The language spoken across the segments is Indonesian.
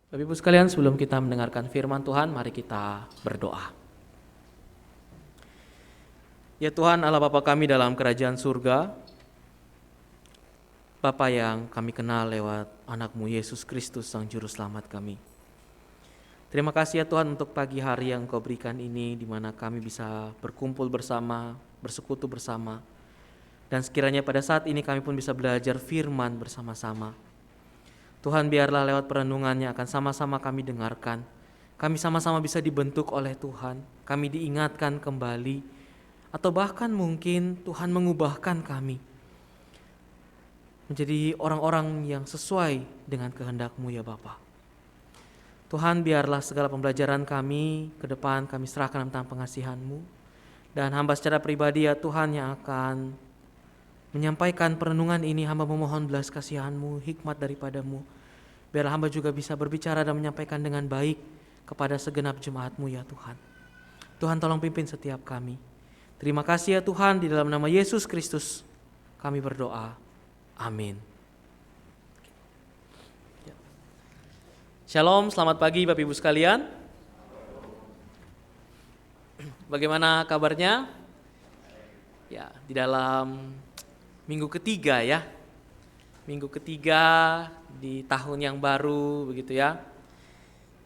Bapak Ibu sekalian, sebelum kita mendengarkan firman Tuhan, mari kita berdoa. Ya Tuhan Allah Bapa kami dalam kerajaan surga, Bapa yang kami kenal lewat anak-Mu Yesus Kristus Sang Juru Selamat kami. Terima kasih ya Tuhan untuk pagi hari yang Kau berikan ini, di mana kami bisa berkumpul bersama, bersekutu bersama. Dan sekiranya pada saat ini kami pun bisa belajar firman bersama-sama. Tuhan, biarlah lewat perenungannya akan sama-sama kami dengarkan. Kami sama-sama bisa dibentuk oleh Tuhan. Kami diingatkan kembali. Atau bahkan mungkin Tuhan mengubahkan kami menjadi orang-orang yang sesuai dengan kehendak-Mu ya Bapa. Tuhan, biarlah segala pembelajaran kami ke depan kami serahkan dalam tangan pengasihan-Mu. Dan hamba secara pribadi ya Tuhan yang akan menyampaikan perenungan ini, hamba memohon belas kasihan-Mu, hikmat daripada-Mu. Biarlah hamba juga bisa berbicara dan menyampaikan dengan baik kepada segenap jemaat-Mu ya Tuhan. Tuhan tolong pimpin setiap kami. Terima kasih ya Tuhan, di dalam nama Yesus Kristus kami berdoa. Amin. Shalom, selamat pagi Bapak Ibu sekalian. Bagaimana kabarnya? Ya, di dalam minggu ketiga ya. Minggu ketiga di tahun yang baru begitu ya.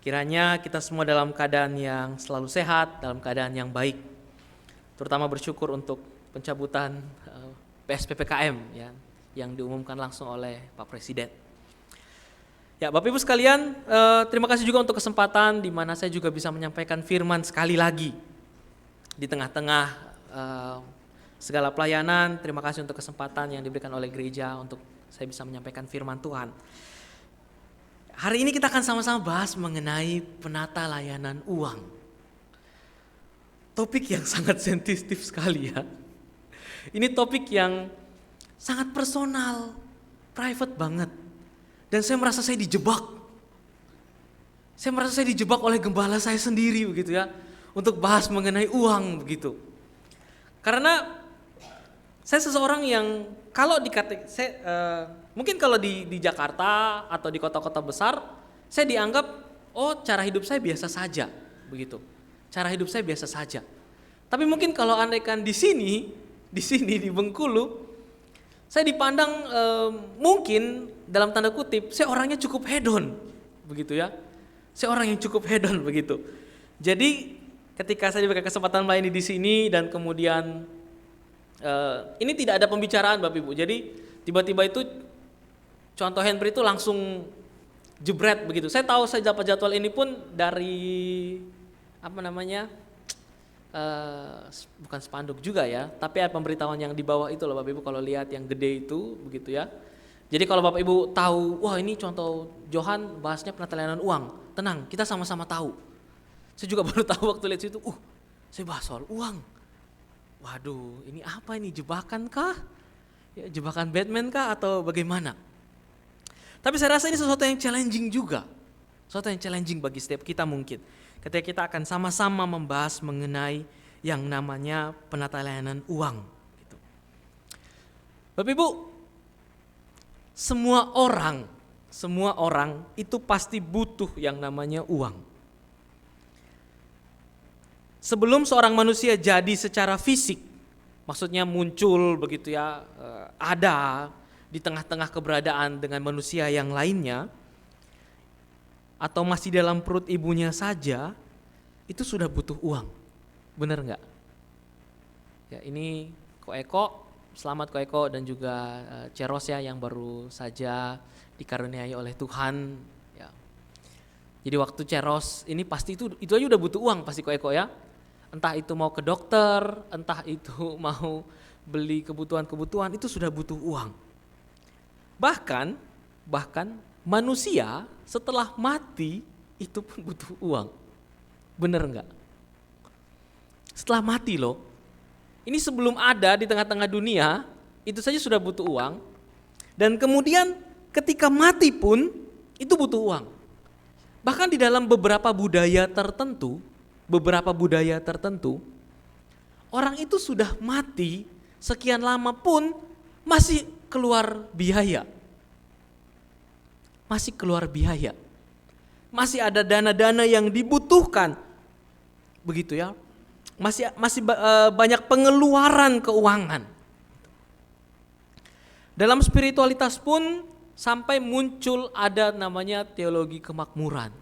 Kiranya kita semua dalam keadaan yang selalu sehat, dalam keadaan yang baik. Terutama bersyukur untuk pencabutan PSBBKM ya, yang diumumkan langsung oleh Pak Presiden. Ya, Bapak Ibu sekalian, terima kasih juga untuk kesempatan di mana saya juga bisa menyampaikan firman sekali lagi di tengah-tengah segala pelayanan. Terima kasih untuk kesempatan yang diberikan oleh gereja untuk saya bisa menyampaikan firman Tuhan. Hari ini kita akan sama-sama bahas mengenai penata layanan uang. Topik yang sangat sensitif sekali ya. Ini topik yang sangat personal, private banget. Dan saya merasa saya dijebak. Saya merasa saya dijebak oleh gembala saya sendiri begitu ya. Untuk bahas mengenai uang begitu. Karena saya seseorang yang kalau mungkin kalau di Jakarta atau di kota-kota besar, saya dianggap cara hidup saya biasa saja begitu. Cara hidup saya biasa saja. Tapi mungkin kalau andaikan di sini di Bengkulu, saya dipandang mungkin dalam tanda kutip saya orangnya cukup hedon begitu ya. Saya orang yang cukup hedon begitu. Jadi ketika saya diberikan kesempatan melayani di sini dan kemudian ini tidak ada pembicaraan Bapak Ibu. Jadi tiba-tiba itu contoh handbrake itu langsung jebret begitu. Saya tahu saya dapat jadwal ini pun dari bukan spanduk juga ya, tapi ada pemberitahuan yang di bawah itu loh Bapak Ibu, kalau lihat yang gede itu begitu ya. Jadi kalau Bapak Ibu tahu, wah ini contoh Johan bahasnya penata layanan uang, tenang, kita sama-sama tahu. Saya juga baru tahu waktu lihat situ, saya bahas soal uang. Waduh, ini apa ini, jebakan kah? Ya, jebakan Batman kah atau bagaimana? Tapi saya rasa ini sesuatu yang challenging juga. Sesuatu yang challenging bagi setiap kita mungkin. Ketika kita akan sama-sama membahas mengenai yang namanya penata layanan uang. Gitu. Bapak Ibu, semua orang itu pasti butuh yang namanya uang. Sebelum seorang manusia jadi secara fisik, maksudnya muncul begitu ya, ada di tengah-tengah keberadaan dengan manusia yang lainnya, atau masih dalam perut ibunya saja, itu sudah butuh uang. Benar enggak? Ya, ini Ko Eko, selamat Ko Eko dan juga Ceros ya yang baru saja dikaruniai oleh Tuhan. Ya. Jadi waktu Ceros ini pasti itu aja udah butuh uang pasti Ko Eko ya. Entah itu mau ke dokter, entah itu mau beli kebutuhan-kebutuhan, itu sudah butuh uang. Bahkan manusia setelah mati itu pun butuh uang. Bener enggak? Setelah mati loh. Ini sebelum ada di tengah-tengah dunia, itu saja sudah butuh uang. Dan kemudian ketika mati pun itu butuh uang. Bahkan di dalam beberapa budaya tertentu, orang itu sudah mati sekian lama pun masih keluar biaya. masih ada dana-dana yang dibutuhkan, begitu ya. Masih banyak pengeluaran keuangan. Dalam spiritualitas pun sampai muncul ada namanya teologi kemakmuran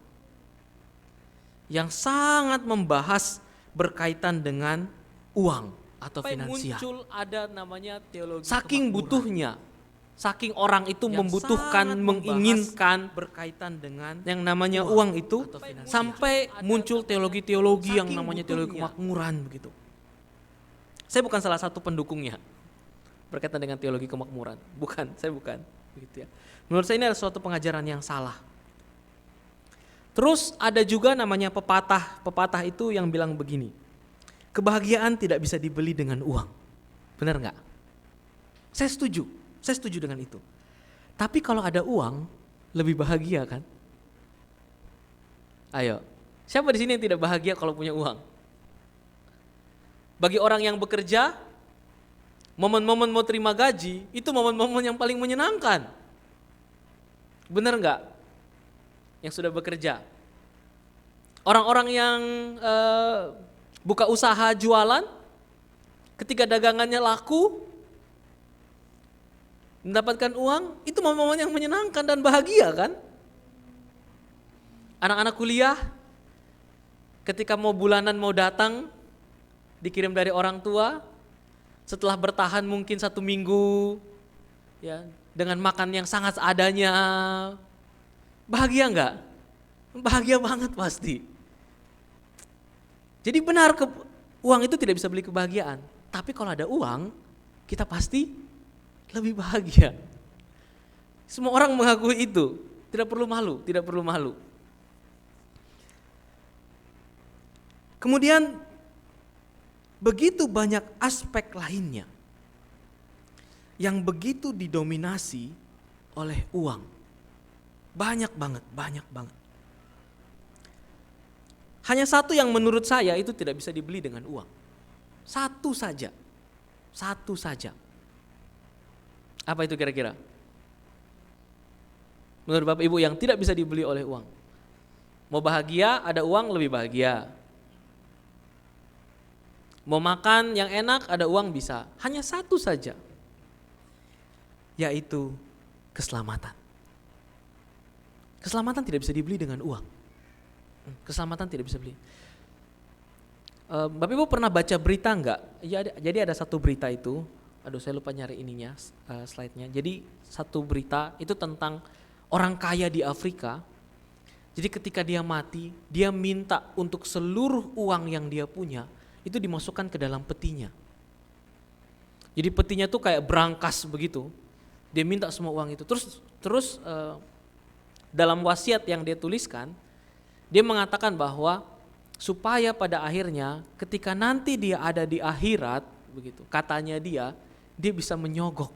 yang sangat membahas berkaitan dengan uang atau finansial. Muncul ada namanya teologi saking butuhnya, saking orang itu yang membutuhkan, menginginkan berkaitan dengan yang namanya uang itu, sampai muncul teologi-teologi yang namanya teologi kemakmuran begitu. Saya bukan salah satu pendukungnya berkaitan dengan teologi kemakmuran, saya bukan begitu ya. Menurut saya ini adalah suatu pengajaran yang salah. Terus ada juga namanya pepatah itu yang bilang begini, kebahagiaan tidak bisa dibeli dengan uang. Benar nggak? Saya setuju dengan itu. Tapi kalau ada uang, lebih bahagia kan? Ayo, siapa di sini yang tidak bahagia kalau punya uang? Bagi orang yang bekerja, momen-momen mau terima gaji, itu momen-momen yang paling menyenangkan. Benar nggak? Yang sudah bekerja. Orang-orang yang buka usaha jualan, ketika dagangannya laku, mendapatkan uang, itu momen-momen yang menyenangkan dan bahagia kan? Anak-anak kuliah, ketika mau bulanan mau datang, dikirim dari orang tua, setelah bertahan mungkin 1 minggu, ya dengan makan yang sangat seadanya, bahagia nggak? Bahagia banget pasti. Jadi benar, uang itu tidak bisa beli kebahagiaan. Tapi kalau ada uang, kita pasti lebih bahagia. Semua orang mengakui itu, tidak perlu malu. Kemudian begitu banyak aspek lainnya yang begitu didominasi oleh uang. Banyak banget. Hanya satu yang menurut saya itu tidak bisa dibeli dengan uang. Satu saja. Apa itu kira-kira? Menurut Bapak Ibu yang tidak bisa dibeli oleh uang. Mau bahagia, ada uang lebih bahagia. Mau makan yang enak, ada uang bisa. Hanya satu saja, yaitu keselamatan. Keselamatan tidak bisa dibeli dengan uang. Keselamatan tidak bisa beli. Bapak Ibu pernah baca berita enggak? Ya, jadi ada satu berita itu, saya lupa nyari ininya, slide-nya. Jadi satu berita itu tentang orang kaya di Afrika. Jadi ketika dia mati, dia minta untuk seluruh uang yang dia punya itu dimasukkan ke dalam petinya. Jadi petinya tuh kayak berangkas begitu. Dia minta semua uang itu. Terus dalam wasiat yang dia tuliskan, dia mengatakan bahwa supaya pada akhirnya ketika nanti dia ada di akhirat begitu, katanya dia bisa menyogok,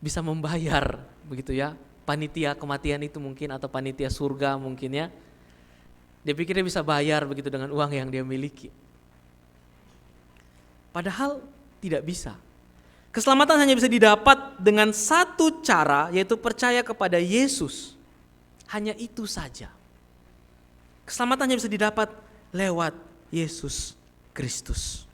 bisa membayar begitu ya, panitia kematian itu mungkin atau panitia surga mungkin ya. Dia pikir dia bisa bayar begitu dengan uang yang dia miliki. Padahal tidak bisa. Keselamatan hanya bisa didapat dengan satu cara, yaitu percaya kepada Yesus. Hanya itu saja. Keselamatan hanya bisa didapat lewat Yesus Kristus.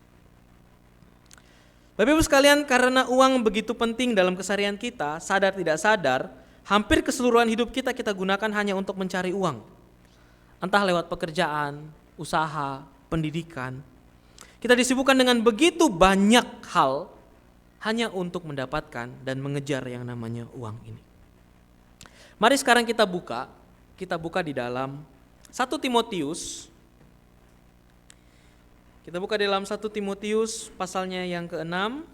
Bapak Ibu sekalian, karena uang begitu penting dalam keseharian kita, sadar tidak sadar, hampir keseluruhan hidup kita gunakan hanya untuk mencari uang. Entah lewat pekerjaan, usaha, pendidikan. Kita disibukkan dengan begitu banyak hal hanya untuk mendapatkan dan mengejar yang namanya uang ini. Mari sekarang kita buka di dalam 1 Timotius. Kita buka di dalam 1 Timotius pasalnya yang ke-6.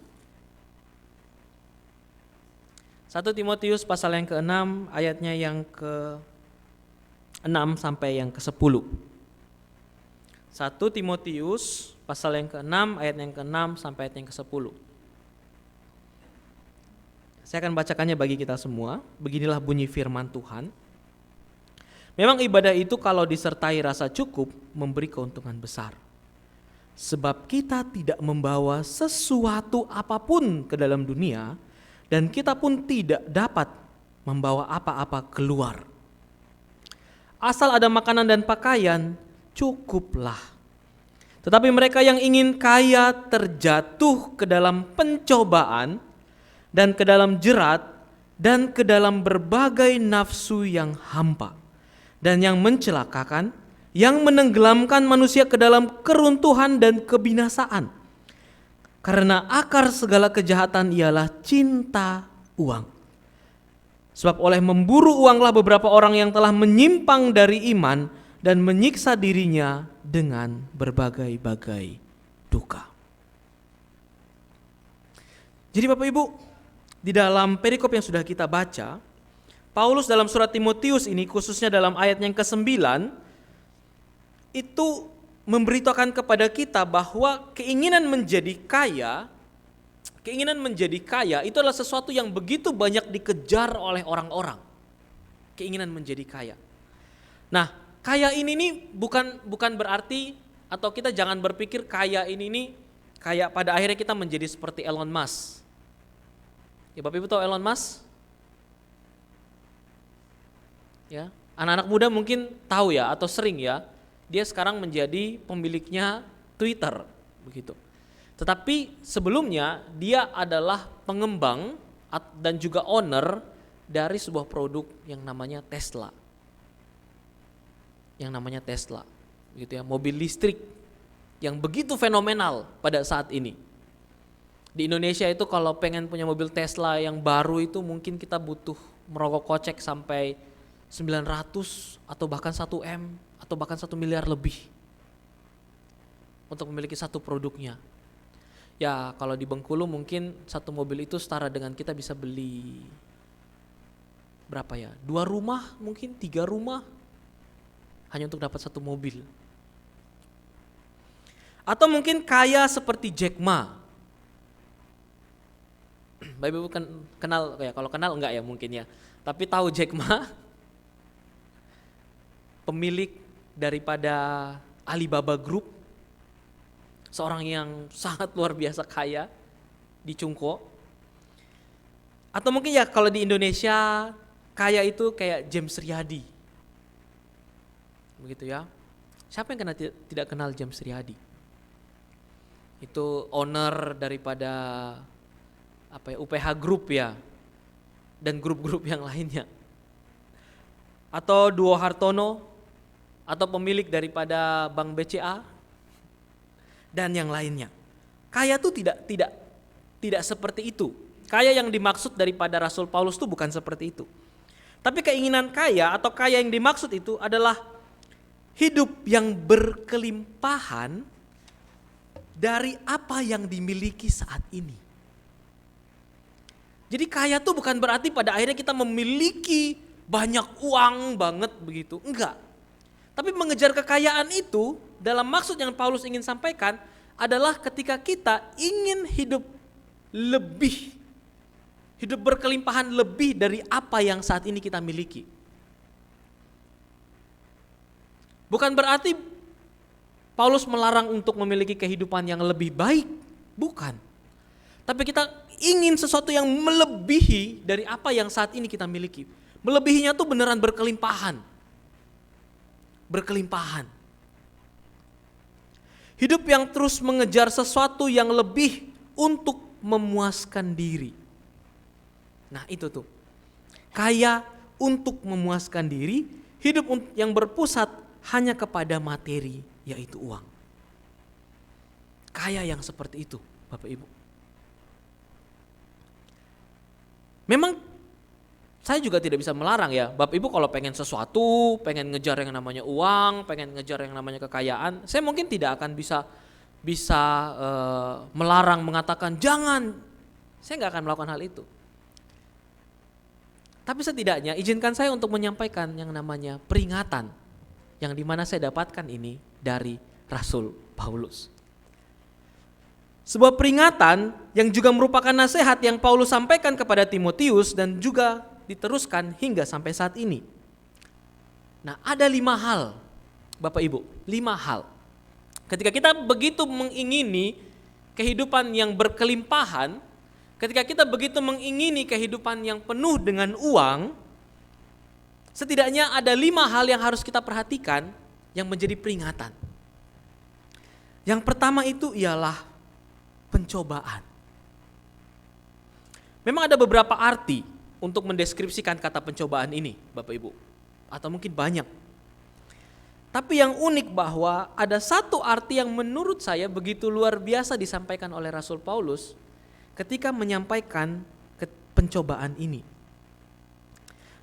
1 Timotius pasal yang ke-6 ayatnya yang ke-6 sampai yang ke-10. 1 Timotius pasal yang ke-6 ayat yang ke-6 sampai ayat yang ke-10. Saya akan bacakannya bagi kita semua. Beginilah bunyi firman Tuhan. Memang ibadah itu kalau disertai rasa cukup memberi keuntungan besar. Sebab kita tidak membawa sesuatu apapun ke dalam dunia dan kita pun tidak dapat membawa apa-apa keluar. asal ada makanan dan pakaian, cukuplah. Tetapi mereka yang ingin kaya terjatuh ke dalam pencobaan dan ke dalam jerat dan ke dalam berbagai nafsu yang hampa dan yang mencelakakan, yang menenggelamkan manusia ke dalam keruntuhan dan kebinasaan. Karena akar segala kejahatan ialah cinta uang. Sebab oleh memburu uanglah beberapa orang yang telah menyimpang dari iman dan menyiksa dirinya dengan berbagai-bagai duka. Jadi Bapak Ibu, di dalam perikop yang sudah kita baca, Paulus dalam surat Timotius ini, khususnya dalam ayat yang ke-9, itu memberitakan kepada kita bahwa keinginan menjadi kaya itu adalah sesuatu yang begitu banyak dikejar oleh orang-orang. Keinginan menjadi kaya. Nah, kaya ini nih bukan berarti, atau kita jangan berpikir kaya ini nih kayak pada akhirnya kita menjadi seperti Elon Musk. Ya, Bapak Ibu tahu Elon Musk? Ya, anak-anak muda mungkin tahu ya atau sering ya. Dia sekarang menjadi pemiliknya Twitter, begitu. Tetapi sebelumnya dia adalah pengembang dan juga owner dari sebuah produk yang namanya Tesla. Gitu ya, mobil listrik yang begitu fenomenal pada saat ini. Di Indonesia itu kalau pengen punya mobil Tesla yang baru itu mungkin kita butuh merogoh kocek sampai 900 atau bahkan 1M atau bahkan 1 miliar lebih untuk memiliki satu produknya. Ya kalau di Bengkulu mungkin satu mobil itu setara dengan kita bisa beli berapa ya? 2 rumah mungkin, 3 rumah hanya untuk dapat satu mobil. Atau mungkin kaya seperti Jack Ma. Bapak Ibu kenal ya, kalau kenal enggak ya mungkin ya. Tapi tahu Jack Ma? Pemilik daripada Alibaba Group, seorang yang sangat luar biasa kaya di Cungko. Atau mungkin ya kalau di Indonesia kaya itu kayak James Riyadi, begitu ya. Siapa yang tidak kenal James Riyadi? Itu owner daripada UPH Group ya, dan grup-grup yang lainnya. Atau Duo Hartono, atau pemilik daripada Bank BCA dan yang lainnya. Kaya itu tidak seperti itu. Kaya yang dimaksud daripada Rasul Paulus itu bukan seperti itu. Tapi keinginan kaya atau kaya yang dimaksud itu adalah hidup yang berkelimpahan dari apa yang dimiliki saat ini. Jadi kaya itu bukan berarti pada akhirnya kita memiliki banyak uang banget begitu, enggak. Tapi mengejar kekayaan itu dalam maksud yang Paulus ingin sampaikan adalah ketika kita ingin hidup lebih, hidup berkelimpahan lebih dari apa yang saat ini kita miliki. Bukan berarti Paulus melarang untuk memiliki kehidupan yang lebih baik, bukan. Tapi kita ingin sesuatu yang melebihi dari apa yang saat ini kita miliki. Melebihinya tuh beneran berkelimpahan. Berkelimpahan. Hidup yang terus mengejar sesuatu yang lebih untuk memuaskan diri. Nah itu tuh. Kaya untuk memuaskan diri, hidup yang berpusat hanya kepada materi, yaitu uang. Kaya yang seperti itu, Bapak Ibu. Memang saya juga tidak bisa melarang ya, Bapak Ibu kalau pengen sesuatu, pengen ngejar yang namanya uang, pengen ngejar yang namanya kekayaan, saya mungkin tidak akan bisa melarang, mengatakan jangan, saya nggak akan melakukan hal itu. Tapi setidaknya izinkan saya untuk menyampaikan yang namanya peringatan, yang dimana saya dapatkan ini dari Rasul Paulus. Sebuah peringatan yang juga merupakan nasihat yang Paulus sampaikan kepada Timotius dan juga diteruskan hingga sampai saat ini. Nah, ada 5 hal, Bapak Ibu, 5 hal. Ketika kita begitu mengingini kehidupan yang berkelimpahan, ketika kita begitu mengingini kehidupan yang penuh dengan uang, Setidaknya ada 5 hal yang harus kita perhatikan yang menjadi peringatan. Yang pertama itu ialah pencobaan. Memang ada beberapa arti untuk mendeskripsikan kata pencobaan ini, Bapak Ibu. Atau mungkin banyak. Tapi yang unik bahwa ada satu arti yang menurut saya begitu luar biasa disampaikan oleh Rasul Paulus ketika menyampaikan pencobaan ini.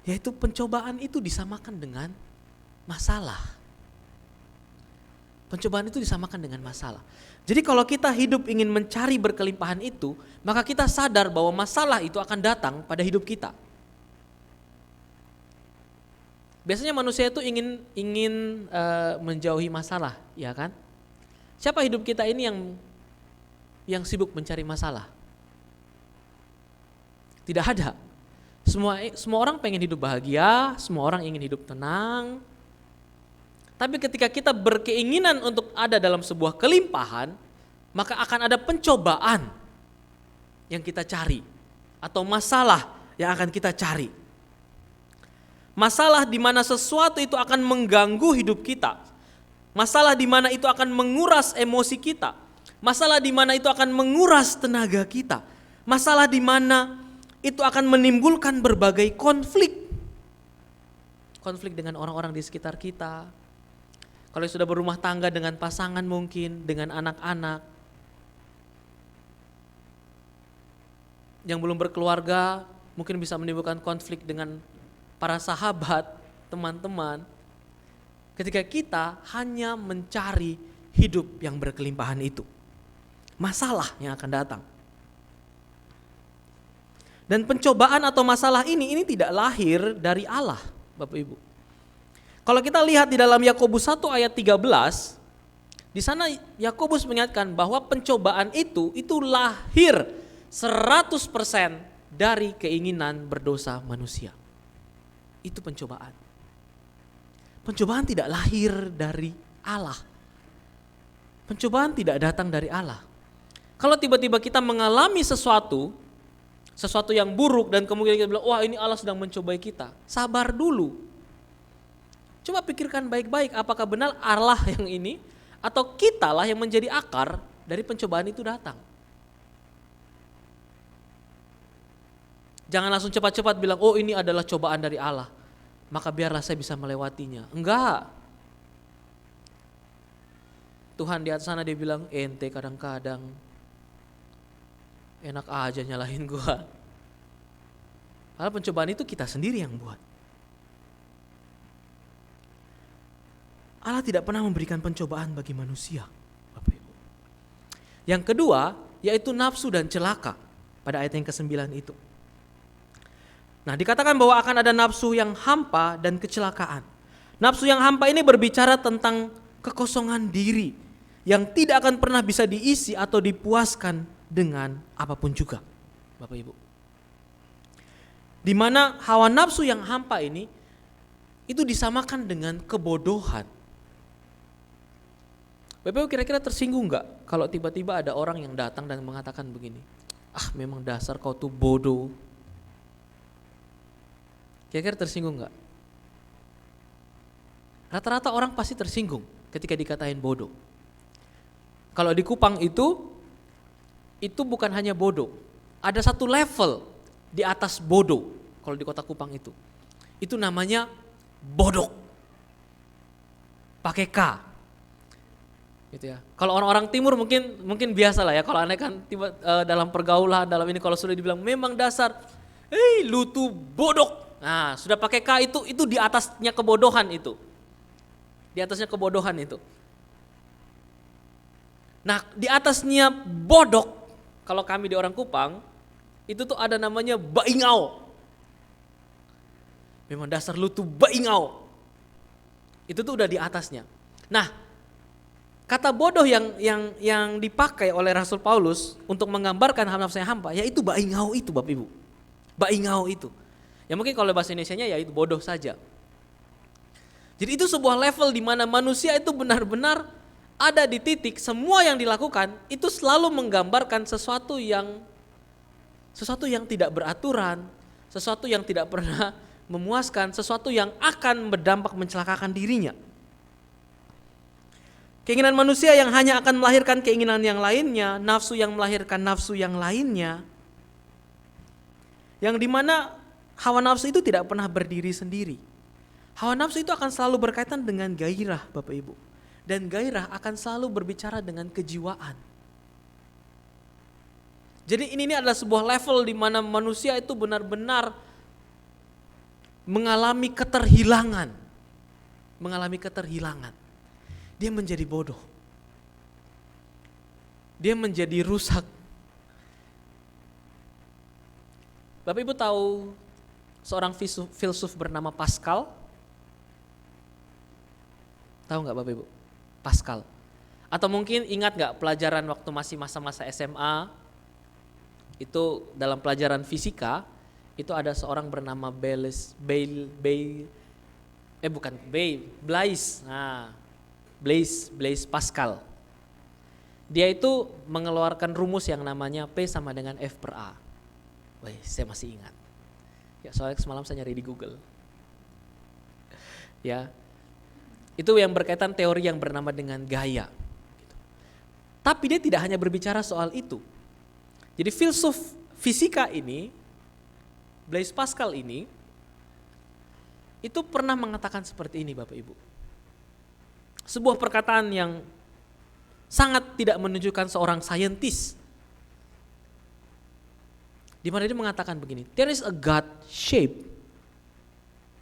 Yaitu pencobaan itu disamakan dengan masalah. Pencobaan itu disamakan dengan masalah. Jadi kalau kita hidup ingin mencari berkelimpahan itu, maka kita sadar bahwa masalah itu akan datang pada hidup kita. Biasanya manusia itu ingin menjauhi masalah, ya kan? Siapa hidup kita ini yang sibuk mencari masalah? Tidak ada. Semua orang pengen hidup bahagia, semua orang ingin hidup tenang. Tapi ketika kita berkeinginan untuk ada dalam sebuah kelimpahan, maka akan ada pencobaan yang kita cari atau masalah yang akan kita cari. Masalah di mana sesuatu itu akan mengganggu hidup kita. Masalah di mana itu akan menguras emosi kita. Masalah di mana itu akan menguras tenaga kita. Masalah di mana itu akan menimbulkan berbagai konflik. Konflik dengan orang-orang di sekitar kita. Kalau sudah berumah tangga dengan pasangan mungkin, dengan anak-anak. Yang belum berkeluarga mungkin bisa menimbulkan konflik dengan para sahabat, teman-teman. Ketika kita hanya mencari hidup yang berkelimpahan itu. Masalah yang akan datang. Dan pencobaan atau masalah ini tidak lahir dari Allah, Bapak Ibu. Kalau kita lihat di dalam Yakobus 1 ayat 13, di sana Yakobus mengingatkan bahwa pencobaan itu lahir 100% dari keinginan berdosa manusia. Itu pencobaan. Pencobaan tidak lahir dari Allah. Pencobaan tidak datang dari Allah. Kalau tiba-tiba kita mengalami sesuatu yang buruk dan kemudian kita bilang, wah ini Allah sedang mencobai kita. Sabar dulu. Coba pikirkan baik-baik apakah benar Allah yang ini atau kitalah yang menjadi akar dari pencobaan itu datang. Jangan langsung cepat-cepat bilang, oh ini adalah cobaan dari Allah, maka biarlah saya bisa melewatinya. Enggak. Tuhan di atas sana dia bilang, ente kadang-kadang enak aja nyalahin gua. Padahal pencobaan itu kita sendiri yang buat. Allah tidak pernah memberikan pencobaan bagi manusia, Bapak Ibu. Yang kedua, yaitu nafsu dan celaka pada ayat yang ke-9 itu. Nah, dikatakan bahwa akan ada nafsu yang hampa dan kecelakaan. Nafsu yang hampa ini berbicara tentang kekosongan diri yang tidak akan pernah bisa diisi atau dipuaskan dengan apapun juga, Bapak Ibu. Di mana hawa nafsu yang hampa ini itu disamakan dengan kebodohan. Bapak Ibu kira-kira tersinggung gak kalau tiba-tiba ada orang yang datang dan mengatakan begini, memang dasar kau tuh bodoh. Kira-kira tersinggung gak? Rata-rata orang pasti tersinggung ketika dikatain bodoh. Kalau di Kupang itu bukan hanya bodoh. Ada satu level di atas bodoh kalau di kota Kupang itu. Itu namanya bodok. Pakai K. Gitu ya. Kalau orang-orang timur mungkin biasa lah ya, kalau aneh kan dalam pergaulan, dalam ini kalau sudah dibilang memang dasar, lu tuh bodok. Nah, sudah pakai K itu di atasnya kebodohan itu. Di atasnya kebodohan itu. Nah, di atasnya bodok, kalau kami di orang Kupang, itu tuh ada namanya baingau. Memang dasar lu tuh baingau. Itu tuh udah di atasnya. Nah, kata bodoh yang dipakai oleh Rasul Paulus untuk menggambarkan nafsu yang hampa, yaitu baingau itu, Bapak Ibu. Baingau itu. Ya mungkin kalau bahasa Indonesianya ya itu bodoh saja. Jadi itu sebuah level di mana manusia itu benar-benar ada di titik semua yang dilakukan itu selalu menggambarkan sesuatu yang tidak beraturan, sesuatu yang tidak pernah memuaskan, sesuatu yang akan berdampak mencelakakan dirinya. Keinginan manusia yang hanya akan melahirkan keinginan yang lainnya, nafsu yang melahirkan nafsu yang lainnya. Yang dimana hawa nafsu itu tidak pernah berdiri sendiri. Hawa nafsu itu akan selalu berkaitan dengan gairah, Bapak Ibu. Dan gairah akan selalu berbicara dengan kejiwaan. Jadi ini adalah sebuah level di mana manusia itu benar-benar mengalami keterhilangan. Mengalami keterhilangan. Dia menjadi bodoh. Dia menjadi rusak. Bapak Ibu tahu seorang filsuf bernama Pascal? Tahu nggak Bapak Ibu? Pascal. Atau mungkin ingat nggak pelajaran waktu masih masa-masa SMA? Itu dalam pelajaran fisika, itu ada seorang bernama Blaise Pascal. Dia itu mengeluarkan rumus yang namanya P sama dengan F per A. Wih, saya masih ingat. Ya, soalnya semalam saya nyari di Google. Ya, itu yang berkaitan teori yang bernama dengan gaya. Tapi dia tidak hanya berbicara soal itu. Jadi filsuf fisika ini, Blaise Pascal ini, itu pernah mengatakan seperti ini Bapak Ibu. Sebuah perkataan yang sangat tidak menunjukkan seorang saintis. Di mana dia mengatakan begini, there is a God shape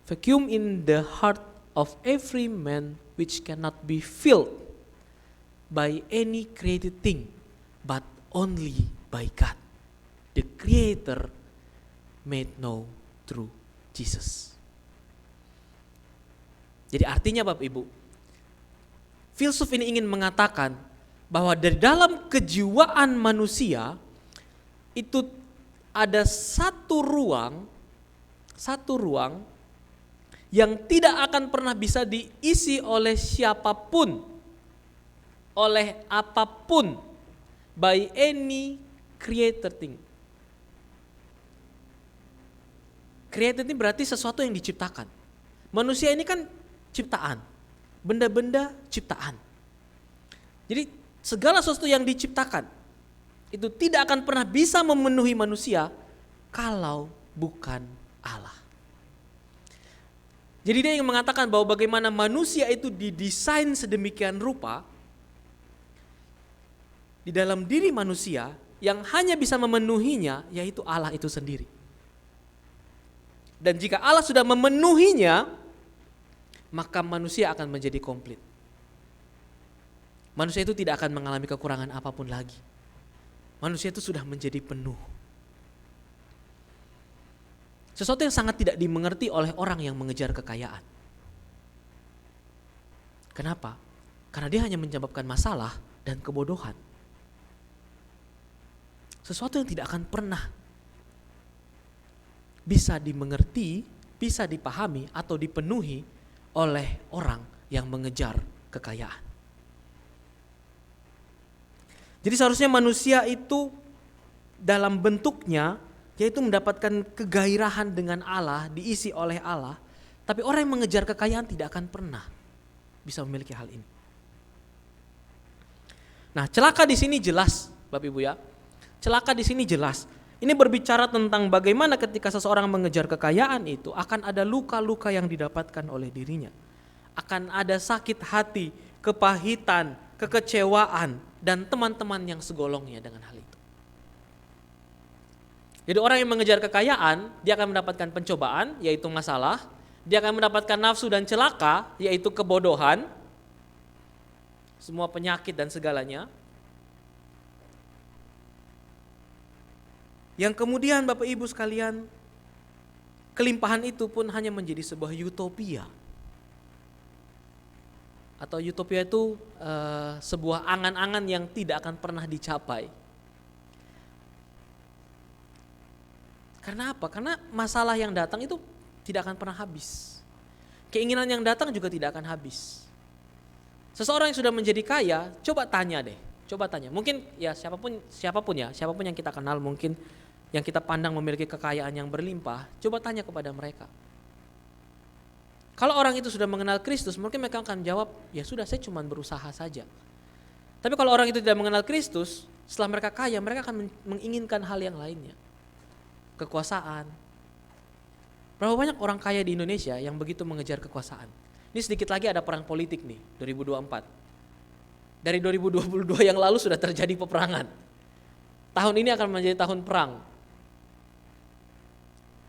vacuum in the heart of every man which cannot be filled by any created thing but only by God, the Creator made known through Jesus. Jadi artinya Bapak Ibu, filsuf ini ingin mengatakan bahwa dari dalam kejiwaan manusia itu ada satu ruang yang tidak akan pernah bisa diisi oleh siapapun, oleh apapun, by any created thing. Created ini berarti sesuatu yang diciptakan. Manusia ini kan ciptaan, benda-benda ciptaan. Jadi segala sesuatu yang diciptakan itu tidak akan pernah bisa memenuhi manusia kalau bukan Allah. Jadi dia yang mengatakan bahwa bagaimana manusia itu didesain sedemikian rupa, di dalam diri manusia yang hanya bisa memenuhinya yaitu Allah itu sendiri. Dan jika Allah sudah memenuhinya, maka manusia akan menjadi komplit. Manusia itu tidak akan mengalami kekurangan apapun lagi. Manusia itu sudah menjadi penuh. Sesuatu yang sangat tidak dimengerti oleh orang yang mengejar kekayaan. Kenapa? Karena dia hanya menyebabkan masalah dan kebodohan. Sesuatu yang tidak akan pernah bisa dimengerti, bisa dipahami atau dipenuhi oleh orang yang mengejar kekayaan. Jadi seharusnya manusia itu dalam bentuknya yaitu mendapatkan kegairahan dengan Allah, diisi oleh Allah. Tapi orang yang mengejar kekayaan tidak akan pernah bisa memiliki hal ini. Nah, celaka di sini jelas, Bapak Ibu ya. Celaka di sini jelas. Ini berbicara tentang bagaimana ketika seseorang mengejar kekayaan itu akan ada luka-luka yang didapatkan oleh dirinya. Akan ada sakit hati, kepahitan, kekecewaan, dan teman-teman yang segolongnya dengan hal itu. Jadi orang yang mengejar kekayaan, dia akan mendapatkan pencobaan, yaitu masalah. Dia akan mendapatkan nafsu dan celaka, yaitu kebodohan. Semua penyakit dan segalanya. Yang kemudian Bapak Ibu sekalian, kelimpahan itu pun hanya menjadi sebuah utopia. Atau utopia itu sebuah angan-angan yang tidak akan pernah dicapai. Karena apa? Karena masalah yang datang itu tidak akan pernah habis. Keinginan yang datang juga tidak akan habis. Seseorang yang sudah menjadi kaya, coba tanya deh. Coba tanya. Mungkin ya siapapun yang kita kenal, mungkin yang kita pandang memiliki kekayaan yang berlimpah, coba tanya kepada mereka. Kalau orang itu sudah mengenal Kristus, mungkin mereka akan jawab, ya sudah, saya cuma berusaha saja. Tapi kalau orang itu tidak mengenal Kristus, setelah mereka kaya, mereka akan menginginkan hal yang lainnya. Kekuasaan. Berapa banyak orang kaya di Indonesia yang begitu mengejar kekuasaan? Ini sedikit lagi ada perang politik nih, 2024. Dari 2022 yang lalu sudah terjadi peperangan. Tahun ini akan menjadi tahun perang.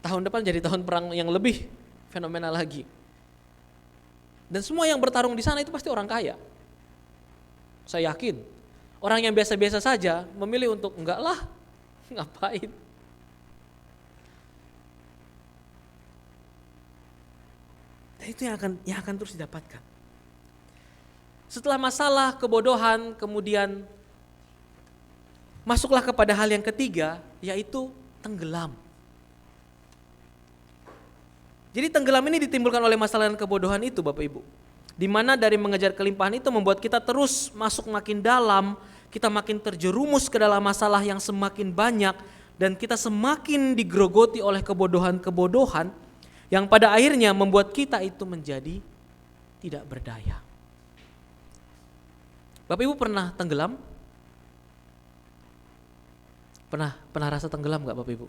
Tahun depan jadi tahun perang yang lebih fenomenal lagi. Dan semua yang bertarung di sana itu pasti orang kaya. Saya yakin. Orang yang biasa-biasa saja memilih untuk enggak lah, ngapain. Dan itu yang akan terus didapatkan. Setelah masalah, kebodohan, kemudian masuklah kepada hal yang ketiga, yaitu tenggelam. Jadi tenggelam ini ditimbulkan oleh masalah dan kebodohan itu, Bapak Ibu. Di mana dari mengejar kelimpahan itu membuat kita terus masuk makin dalam, kita makin terjerumus ke dalam masalah yang semakin banyak, dan kita semakin digerogoti oleh kebodohan-kebodohan yang pada akhirnya membuat kita itu menjadi tidak berdaya. Bapak Ibu pernah tenggelam? Pernah rasa tenggelam gak Bapak Ibu?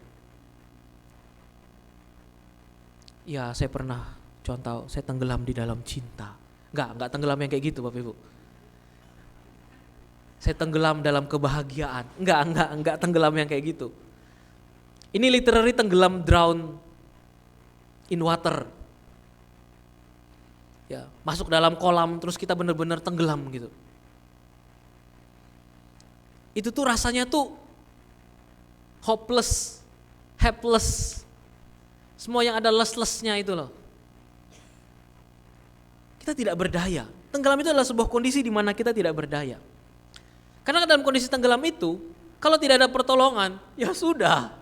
Ya, saya pernah, contoh saya tenggelam di dalam cinta. Enggak tenggelam yang kayak gitu Bapak Ibu. Saya tenggelam dalam kebahagiaan. Enggak tenggelam yang kayak gitu. Ini literally tenggelam, drown in water. Ya, masuk dalam kolam terus kita benar-benar tenggelam gitu. Itu tuh rasanya tuh hopeless, helpless. Semua yang ada less-lessnya itu loh. Kita tidak berdaya. Tenggelam itu adalah sebuah kondisi di mana kita tidak berdaya. Karena dalam kondisi tenggelam itu, kalau tidak ada pertolongan, ya sudah.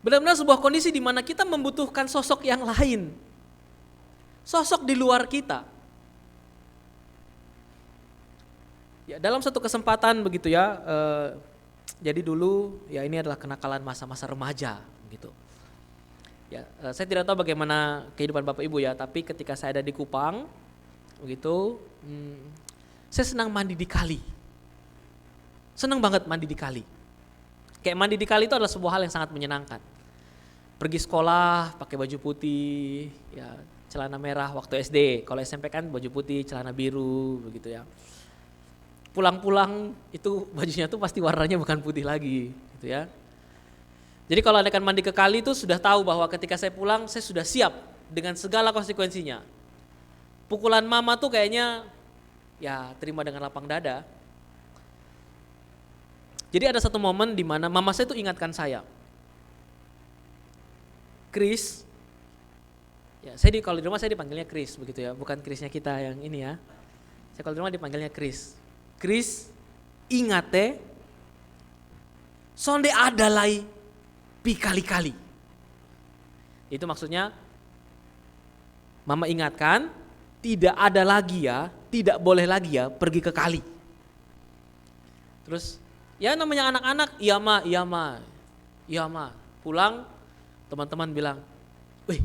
Benar-benar sebuah kondisi di mana kita membutuhkan sosok yang lain. Sosok di luar kita. Ya, dalam satu kesempatan begitu ya, jadi dulu ya ini adalah kenakalan masa-masa remaja gitu. Ya, saya tidak tahu bagaimana kehidupan Bapak Ibu ya, tapi ketika saya ada di Kupang, begitu, saya senang mandi di kali. Senang banget mandi di kali. Kayak mandi di kali itu adalah sebuah hal yang sangat menyenangkan. Pergi sekolah pakai baju putih, ya celana merah waktu SD. Kalau SMP kan baju putih, celana biru, begitu ya. Pulang-pulang itu bajunya tuh pasti warnanya bukan putih lagi, gitu ya. Jadi kalau akan mandi ke kali itu sudah tahu bahwa ketika saya pulang saya sudah siap dengan segala konsekuensinya. Pukulan mama tuh kayaknya ya terima dengan lapang dada. Jadi ada satu momen di mana mama saya tuh ingatkan saya, Chris, ya kalau di rumah saya dipanggilnya Chris begitu ya, bukan Chrisnya kita yang ini ya. Saya kalau di rumah dipanggilnya Chris. Chris, ingat sonde adalai pikali-kali. Itu maksudnya mama ingatkan tidak ada lagi ya, tidak boleh lagi ya pergi ke kali. Terus ya namanya anak-anak, iya ma. Pulang teman-teman bilang, wih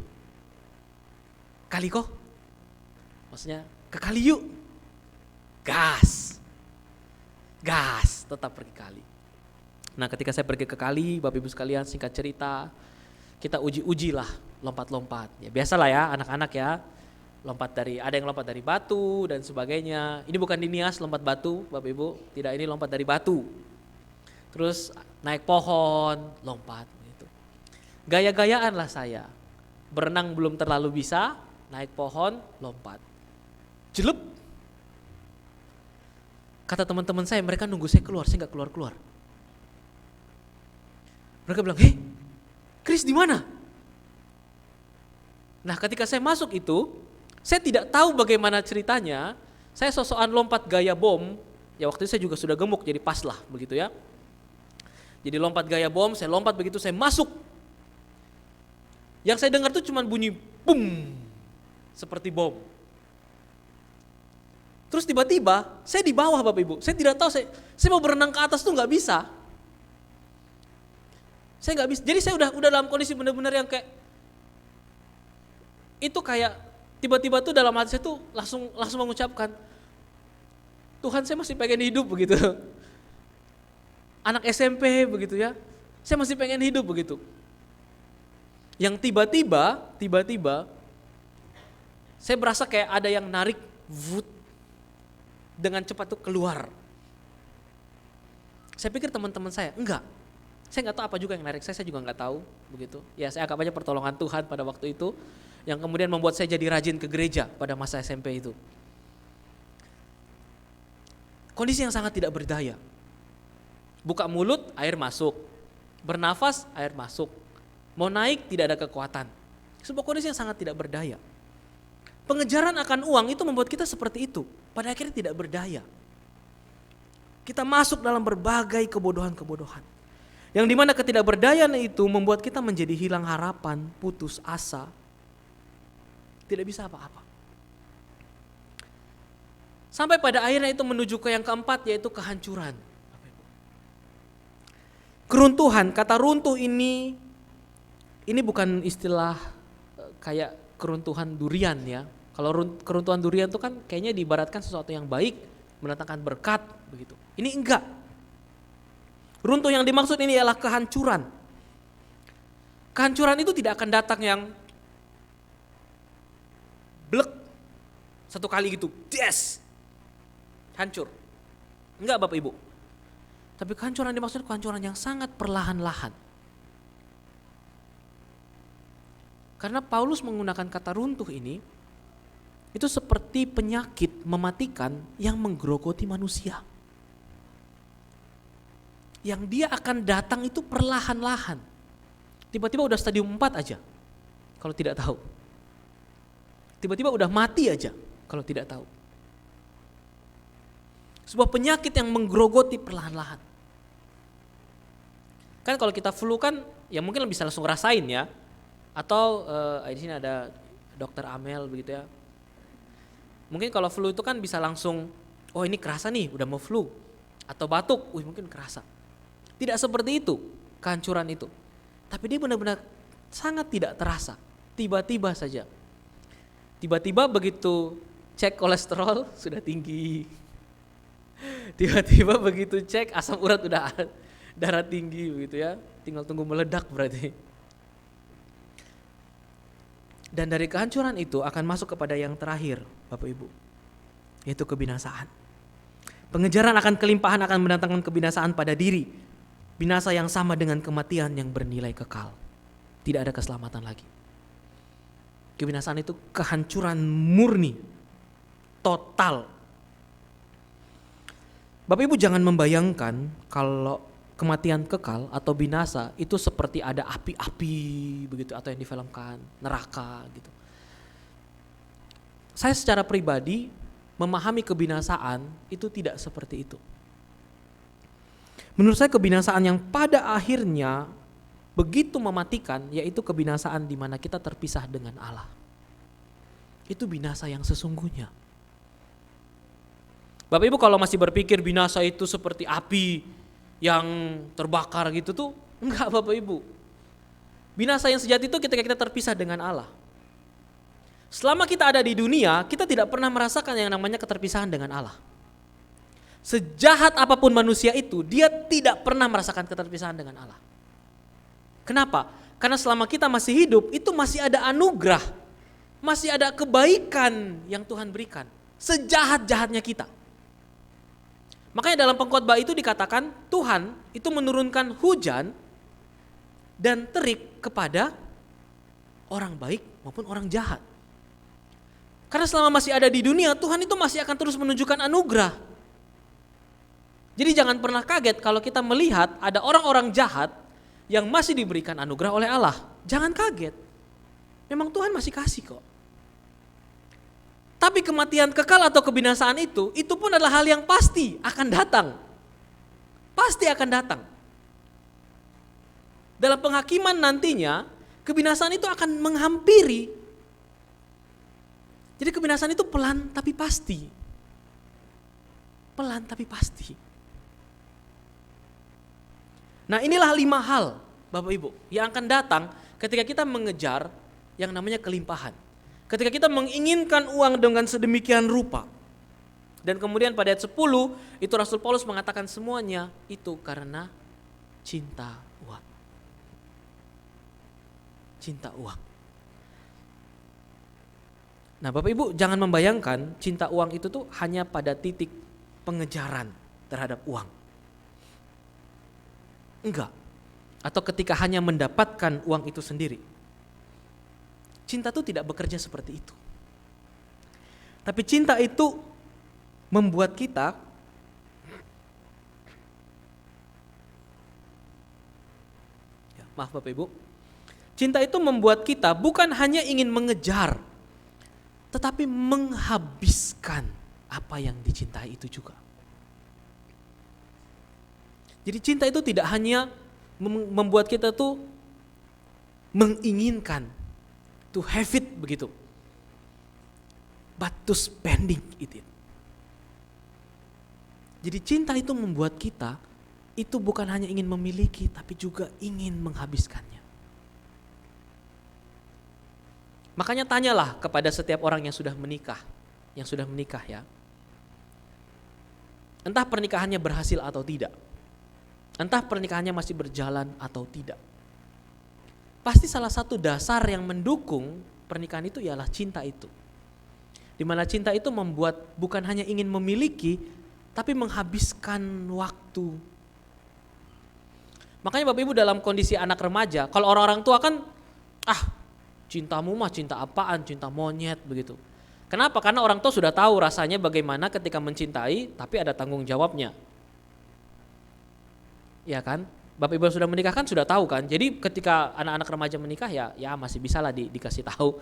kali kok? Maksudnya ke kali yuk. Gas, tetap pergi kali. Nah ketika saya pergi ke kali, Bapak Ibu sekalian singkat cerita, kita uji-uji lah, lompat-lompat. Ya biasalah ya anak-anak ya, ada yang lompat dari batu dan sebagainya. Ini bukan di Nias lompat batu Bapak Ibu, tidak, ini lompat dari batu. Terus naik pohon, lompat gitu. Gaya-gayaan lah saya, berenang belum terlalu bisa, naik pohon, lompat. Jelep. Kata teman-teman saya, mereka nunggu saya keluar, saya gak keluar-keluar. Mereka bilang, hei, Chris di mana? Nah ketika saya masuk itu, saya tidak tahu bagaimana ceritanya, saya sosokan lompat gaya bom, ya waktu itu saya juga sudah gemuk jadi pas lah begitu ya. Jadi lompat gaya bom, saya lompat begitu, saya masuk. Yang saya dengar tuh cuma bunyi boom, seperti bom. Terus tiba-tiba saya di bawah Bapak Ibu, saya tidak tahu, saya mau berenang ke atas tuh gak bisa. Saya nggak bisa, jadi saya udah dalam kondisi benar-benar yang kayak Itu kayak tiba-tiba tuh dalam hati saya tuh langsung mengucapkan, Tuhan saya masih pengen hidup begitu. Anak SMP begitu ya, saya masih pengen hidup begitu. Yang tiba-tiba saya berasa kayak ada yang narik dengan cepat tuh keluar. Saya pikir teman-teman saya, enggak. Saya enggak tahu apa juga yang narik saya juga enggak tahu begitu. Ya saya anggap aja pertolongan Tuhan pada waktu itu yang kemudian membuat saya jadi rajin ke gereja pada masa SMP itu. Kondisi yang sangat tidak berdaya. Buka mulut, air masuk. Bernafas, air masuk. Mau naik, tidak ada kekuatan. Sebuah kondisi yang sangat tidak berdaya. Pengejaran akan uang itu membuat kita seperti itu. Pada akhirnya tidak berdaya. Kita masuk dalam berbagai kebodohan-kebodohan. Yang dimana ketidakberdayaan itu membuat kita menjadi hilang harapan, putus asa. Tidak bisa apa-apa. Sampai pada akhirnya itu menuju ke yang keempat, yaitu kehancuran. Keruntuhan, kata runtuh ini bukan istilah kayak keruntuhan durian ya. Kalau keruntuhan durian itu kan kayaknya diibaratkan sesuatu yang baik, mendatangkan berkat begitu. Ini enggak. Runtuh yang dimaksud ini ialah kehancuran. Kehancuran itu tidak akan datang yang blek satu kali gitu, des, hancur. Enggak Bapak Ibu. Tapi kehancuran dimaksud kehancuran yang sangat perlahan-lahan. Karena Paulus menggunakan kata runtuh ini, itu seperti penyakit mematikan yang menggerogoti manusia. Yang dia akan datang itu perlahan-lahan. Tiba-tiba udah stadium 4 aja, kalau tidak tahu. Tiba-tiba udah mati aja, kalau tidak tahu. Sebuah penyakit yang menggerogoti perlahan-lahan. Kan kalau kita flu kan ya mungkin bisa langsung rasain ya. Atau di sini ada Dokter Amel begitu ya. Mungkin kalau flu itu kan bisa langsung, oh ini kerasa nih udah mau flu. Atau batuk, mungkin kerasa. Tidak seperti itu kehancuran itu. Tapi dia benar-benar sangat tidak terasa. Tiba-tiba saja. Tiba-tiba begitu cek kolesterol sudah tinggi. Tiba-tiba begitu cek asam urat udah darah tinggi begitu ya. Tinggal tunggu meledak berarti. Dan dari kehancuran itu akan masuk kepada yang terakhir Bapak Ibu. Yaitu kebinasaan. Pengejaran akan kelimpahan akan mendatangkan kebinasaan pada diri. Binasa yang sama dengan kematian yang bernilai kekal. Tidak ada keselamatan lagi. Kebinasaan itu kehancuran murni. Total. Bapak Ibu jangan membayangkan kalau kematian kekal atau binasa itu seperti ada api-api begitu atau yang difilmkan, neraka gitu. Saya secara pribadi memahami kebinasaan itu tidak seperti itu. Menurut saya kebinasaan yang pada akhirnya begitu mematikan yaitu kebinasaan di mana kita terpisah dengan Allah. Itu binasa yang sesungguhnya. Bapak Ibu kalau masih berpikir binasa itu seperti api yang terbakar gitu tuh, enggak Bapak Ibu. Binasa yang sejati itu ketika kita terpisah dengan Allah. Selama kita ada di dunia, kita tidak pernah merasakan yang namanya keterpisahan dengan Allah. Sejahat apapun manusia itu, dia tidak pernah merasakan keterpisahan dengan Allah. Kenapa? Karena selama kita masih hidup, itu masih ada anugerah, masih ada kebaikan yang Tuhan berikan. Sejahat-jahatnya kita. Makanya dalam pengkhotbah itu dikatakan Tuhan itu menurunkan hujan dan terik kepada orang baik maupun orang jahat. Karena selama masih ada di dunia, Tuhan itu masih akan terus menunjukkan anugerah. Jadi jangan pernah kaget kalau kita melihat ada orang-orang jahat yang masih diberikan anugerah oleh Allah. Jangan kaget. Memang Tuhan masih kasih kok. Tapi kematian kekal atau kebinasaan itu pun adalah hal yang pasti akan datang. Pasti akan datang. Dalam penghakiman nantinya, kebinasaan itu akan menghampiri. Jadi kebinasaan itu pelan tapi pasti. Pelan tapi pasti. Nah inilah 5 hal Bapak Ibu yang akan datang ketika kita mengejar yang namanya kelimpahan. Ketika kita menginginkan uang dengan sedemikian rupa. Dan kemudian pada ayat 10 itu Rasul Paulus mengatakan semuanya itu karena cinta uang. Cinta uang. Nah Bapak Ibu jangan membayangkan cinta uang itu tuh hanya pada titik pengejaran terhadap uang. Enggak. Atau ketika hanya mendapatkan uang itu sendiri. Cinta itu tidak bekerja seperti itu. Tapi cinta itu membuat kita maaf Bapak Ibu. Cinta itu membuat kita bukan hanya ingin mengejar, tetapi menghabiskan apa yang dicintai itu juga. Jadi cinta itu tidak hanya membuat kita tuh menginginkan, to have it begitu, but to spending it. Jadi cinta itu membuat kita itu bukan hanya ingin memiliki, tapi juga ingin menghabiskannya. Makanya tanyalah kepada setiap orang yang sudah menikah ya. Entah pernikahannya berhasil atau tidak. Entah pernikahannya masih berjalan atau tidak. Pasti salah satu dasar yang mendukung pernikahan itu ialah cinta itu. Di mana cinta itu membuat bukan hanya ingin memiliki, tapi menghabiskan waktu. Makanya Bapak Ibu dalam kondisi anak remaja, kalau orang-orang tua kan, cintamu mah cinta apaan, cinta monyet begitu. Kenapa? Karena orang tua sudah tahu rasanya bagaimana ketika mencintai, tapi ada tanggung jawabnya. Ya kan? Bapak Ibu sudah menikah kan sudah tahu kan. Jadi ketika anak-anak remaja menikah ya masih bisa lah dikasih tahu.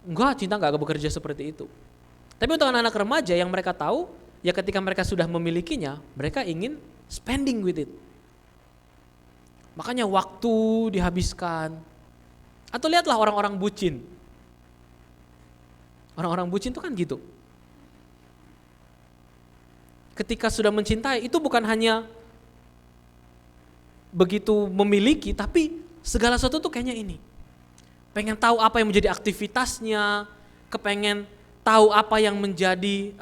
Enggak, cinta enggak bekerja seperti itu. Tapi untuk anak-anak remaja yang mereka tahu, ya ketika mereka sudah memilikinya, mereka ingin spending with it. Makanya waktu dihabiskan. Atau lihatlah orang-orang bucin. Orang-orang bucin itu kan gitu. Ketika sudah mencintai itu bukan hanya begitu memiliki, tapi segala sesuatu tuh kayaknya ini. Pengen tahu apa yang menjadi aktivitasnya, kepengen tahu apa yang menjadi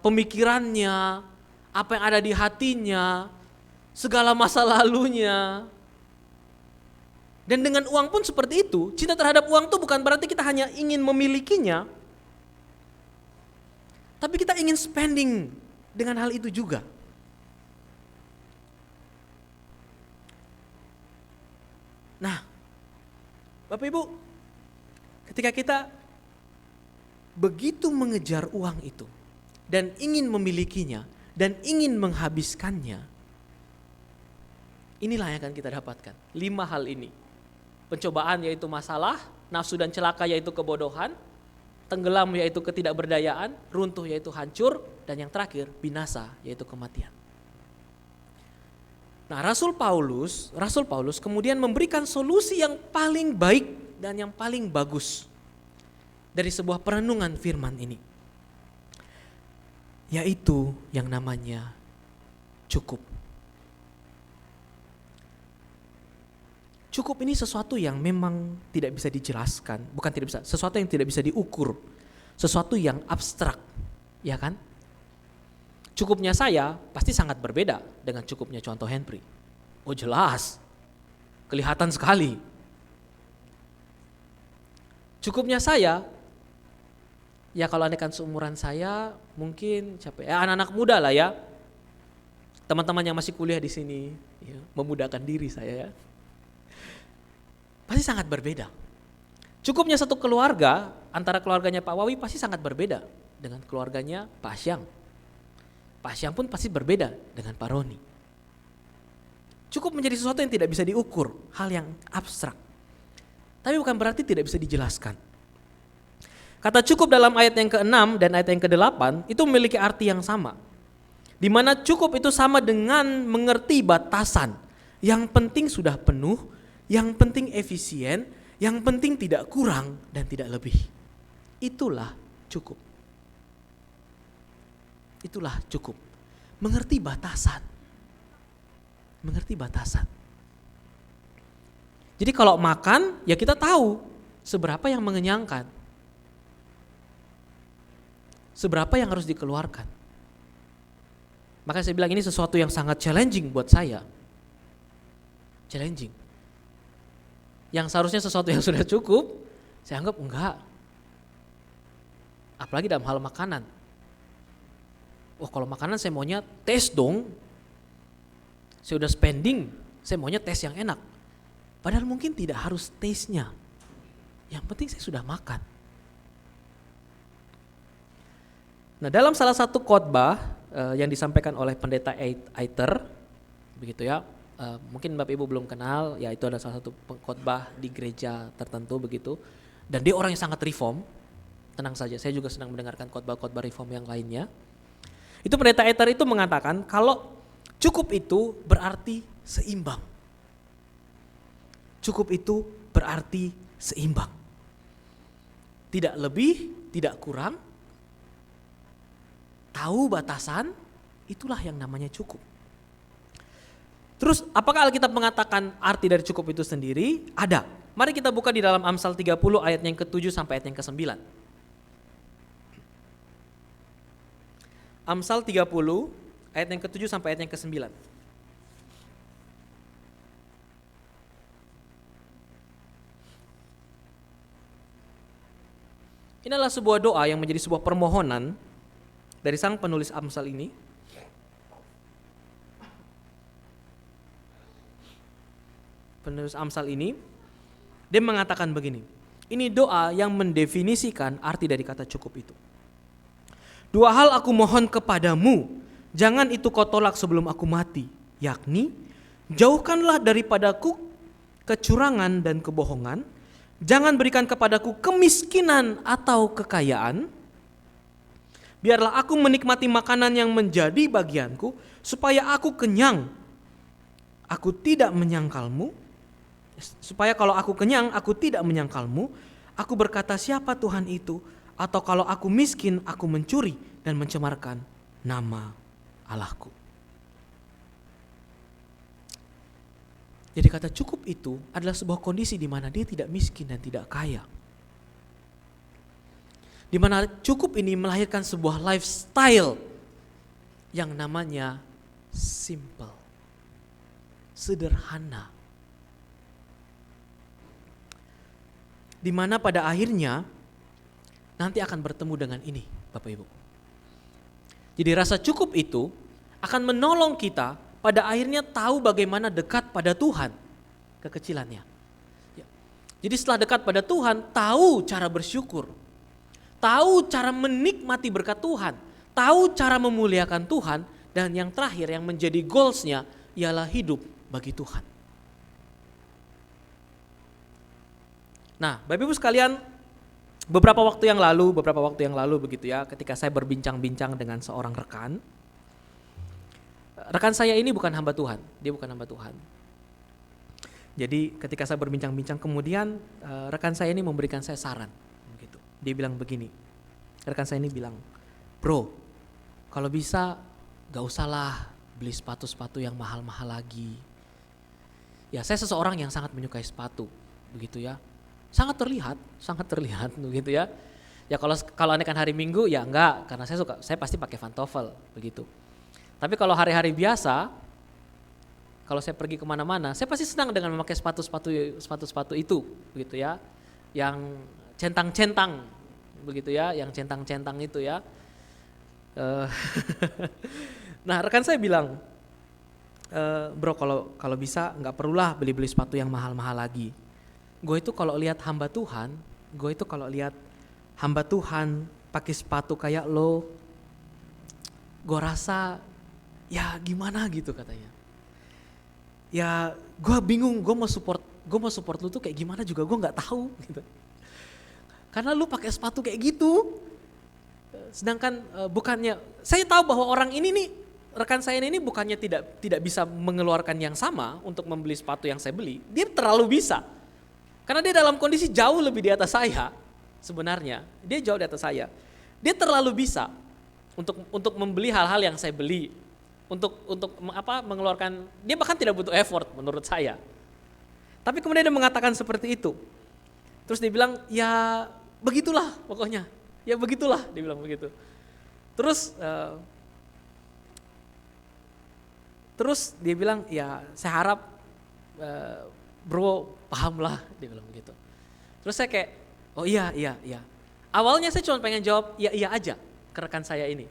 pemikirannya, apa yang ada di hatinya, segala masa lalunya. Dan dengan uang pun seperti itu. Cinta terhadap uang tuh bukan berarti kita hanya ingin memilikinya, tapi kita ingin spending dengan hal itu juga. Nah, Bapak Ibu, ketika kita begitu mengejar uang itu dan ingin memilikinya dan ingin menghabiskannya, inilah yang akan kita dapatkan. 5 hal ini. Pencobaan yaitu masalah, nafsu dan celaka yaitu kebodohan, tenggelam yaitu ketidakberdayaan, runtuh yaitu hancur, dan yang terakhir binasa yaitu kematian. Nah, Rasul Paulus kemudian memberikan solusi yang paling baik dan yang paling bagus dari sebuah perenungan firman ini. Yaitu yang namanya cukup. Cukup ini sesuatu yang memang tidak bisa dijelaskan, bukan tidak bisa, sesuatu yang tidak bisa diukur, sesuatu yang abstrak, ya kan? Cukupnya saya pasti sangat berbeda dengan cukupnya contoh Henry. Oh jelas, kelihatan sekali. Cukupnya saya, ya kalau andekan seumuran saya mungkin anak-anak muda lah ya, teman-teman yang masih kuliah di sini, ya, memudahkan diri saya ya. Pasti sangat berbeda. Cukupnya satu keluarga, antara keluarganya Pak Wawi pasti sangat berbeda dengan keluarganya Pak Asyang. Pak Asyang pun pasti berbeda dengan Pak Roni. Cukup menjadi sesuatu yang tidak bisa diukur, hal yang abstrak. Tapi bukan berarti tidak bisa dijelaskan. Kata cukup dalam ayat yang ke-6 dan ayat yang ke-8 itu memiliki arti yang sama. Di mana cukup itu sama dengan mengerti batasan. Yang penting sudah penuh, yang penting efisien, yang penting tidak kurang dan tidak lebih. Itulah cukup. Itulah cukup. Mengerti batasan. Mengerti batasan. Jadi kalau makan ya kita tahu seberapa yang mengenyangkan. seberapa yang harus dikeluarkan. Maka saya bilang ini sesuatu yang sangat challenging buat saya. Challenging. Yang seharusnya sesuatu yang sudah cukup, saya anggap enggak. Apalagi dalam hal makanan. Wah, kalau makanan saya maunya tes dong. Saya udah spending, saya maunya tes yang enak. Padahal mungkin tidak harus taste-nya. Yang penting saya sudah makan. Nah, dalam salah satu khotbah yang disampaikan oleh pendeta Eiter, begitu ya, mungkin Bapak Ibu belum kenal, ya itu adalah salah satu khotbah di gereja tertentu begitu, dan dia orang yang sangat reform. Tenang saja, saya juga sedang mendengarkan khotbah-khotbah reform yang lainnya. Itu pendeta Eiter itu mengatakan kalau cukup itu berarti seimbang. Cukup itu berarti seimbang. Tidak lebih, tidak kurang. Tahu batasan, itulah yang namanya cukup. Terus apakah Alkitab mengatakan arti dari cukup itu sendiri? Ada. Mari kita buka di dalam Amsal 30 ayat yang ke-7 sampai ayat yang ke-9. Amsal 30 ayat yang ke-7 sampai ayat yang ke-9. Ini adalah sebuah doa yang menjadi sebuah permohonan dari sang penulis Amsal ini. Penulis Amsal ini, dia mengatakan begini, ini doa yang mendefinisikan arti dari kata cukup itu. Dua hal aku mohon kepadamu, jangan itu kau tolak sebelum aku mati, yakni jauhkanlah daripadaku kecurangan dan kebohongan, jangan berikan kepadaku kemiskinan atau kekayaan. Biarlah aku menikmati makanan yang menjadi bagianku, supaya aku kenyang. Aku tidak menyangkalmu, supaya kalau aku kenyang, aku tidak menyangkalmu. Aku berkata, siapa Tuhan itu? Atau kalau aku miskin, aku mencuri dan mencemarkan nama Allahku. Jadi kata cukup itu adalah sebuah kondisi di mana dia tidak miskin dan tidak kaya. Di mana cukup ini melahirkan sebuah lifestyle yang namanya simple, sederhana. Di mana pada akhirnya nanti akan bertemu dengan ini, Bapak Ibu. Jadi rasa cukup itu akan menolong kita pada akhirnya tahu bagaimana dekat pada Tuhan, kekecilannya. Jadi setelah dekat pada Tuhan, tahu cara bersyukur. Tahu cara menikmati berkat Tuhan, tahu cara memuliakan Tuhan, dan yang terakhir yang menjadi goalsnya ialah hidup bagi Tuhan. Nah, Bapak Ibu sekalian, beberapa waktu yang lalu begitu ya, ketika saya berbincang-bincang dengan seorang rekan saya ini bukan hamba Tuhan, dia bukan hamba Tuhan. Jadi ketika saya berbincang-bincang kemudian rekan saya ini memberikan saya saran. Dia bilang begini, rekan saya ini bilang, bro, kalau bisa gak usahlah beli sepatu-sepatu yang mahal-mahal lagi. Ya, saya seseorang yang sangat menyukai sepatu, begitu ya. Sangat terlihat begitu ya. Ya kalau anehkan hari Minggu ya enggak, karena saya pasti pakai pantofel begitu. Tapi kalau hari-hari biasa, kalau saya pergi kemana-mana, saya pasti senang dengan memakai sepatu itu, begitu ya. Yang centang-centang begitu ya, yang centang-centang itu ya. Nah, rekan saya bilang, bro kalau bisa nggak perulah beli sepatu yang mahal-mahal lagi. Gue itu kalau lihat hamba Tuhan pakai sepatu kayak lo, gue rasa ya gimana gitu katanya. Ya gue bingung, gue mau support lu tuh kayak gimana juga gue nggak tahu gitu. Karena lu pakai sepatu kayak gitu, sedangkan bukannya, saya tahu bahwa orang ini nih, rekan saya ini bukannya tidak bisa mengeluarkan yang sama untuk membeli sepatu yang saya beli, dia terlalu bisa. Karena dia dalam kondisi jauh lebih di atas saya, sebenarnya dia jauh di atas saya. Dia terlalu bisa untuk membeli hal-hal yang saya beli, untuk mengeluarkan, dia bahkan tidak butuh effort menurut saya. Tapi kemudian dia mengatakan seperti itu. Terus dia bilang, ya begitulah pokoknya, ya begitulah, dia bilang begitu. Terus terus dia bilang, ya saya harap bro paham lah, dia bilang begitu. Terus saya kayak, oh iya. Awalnya saya cuma pengen jawab iya aja ke rekan saya ini.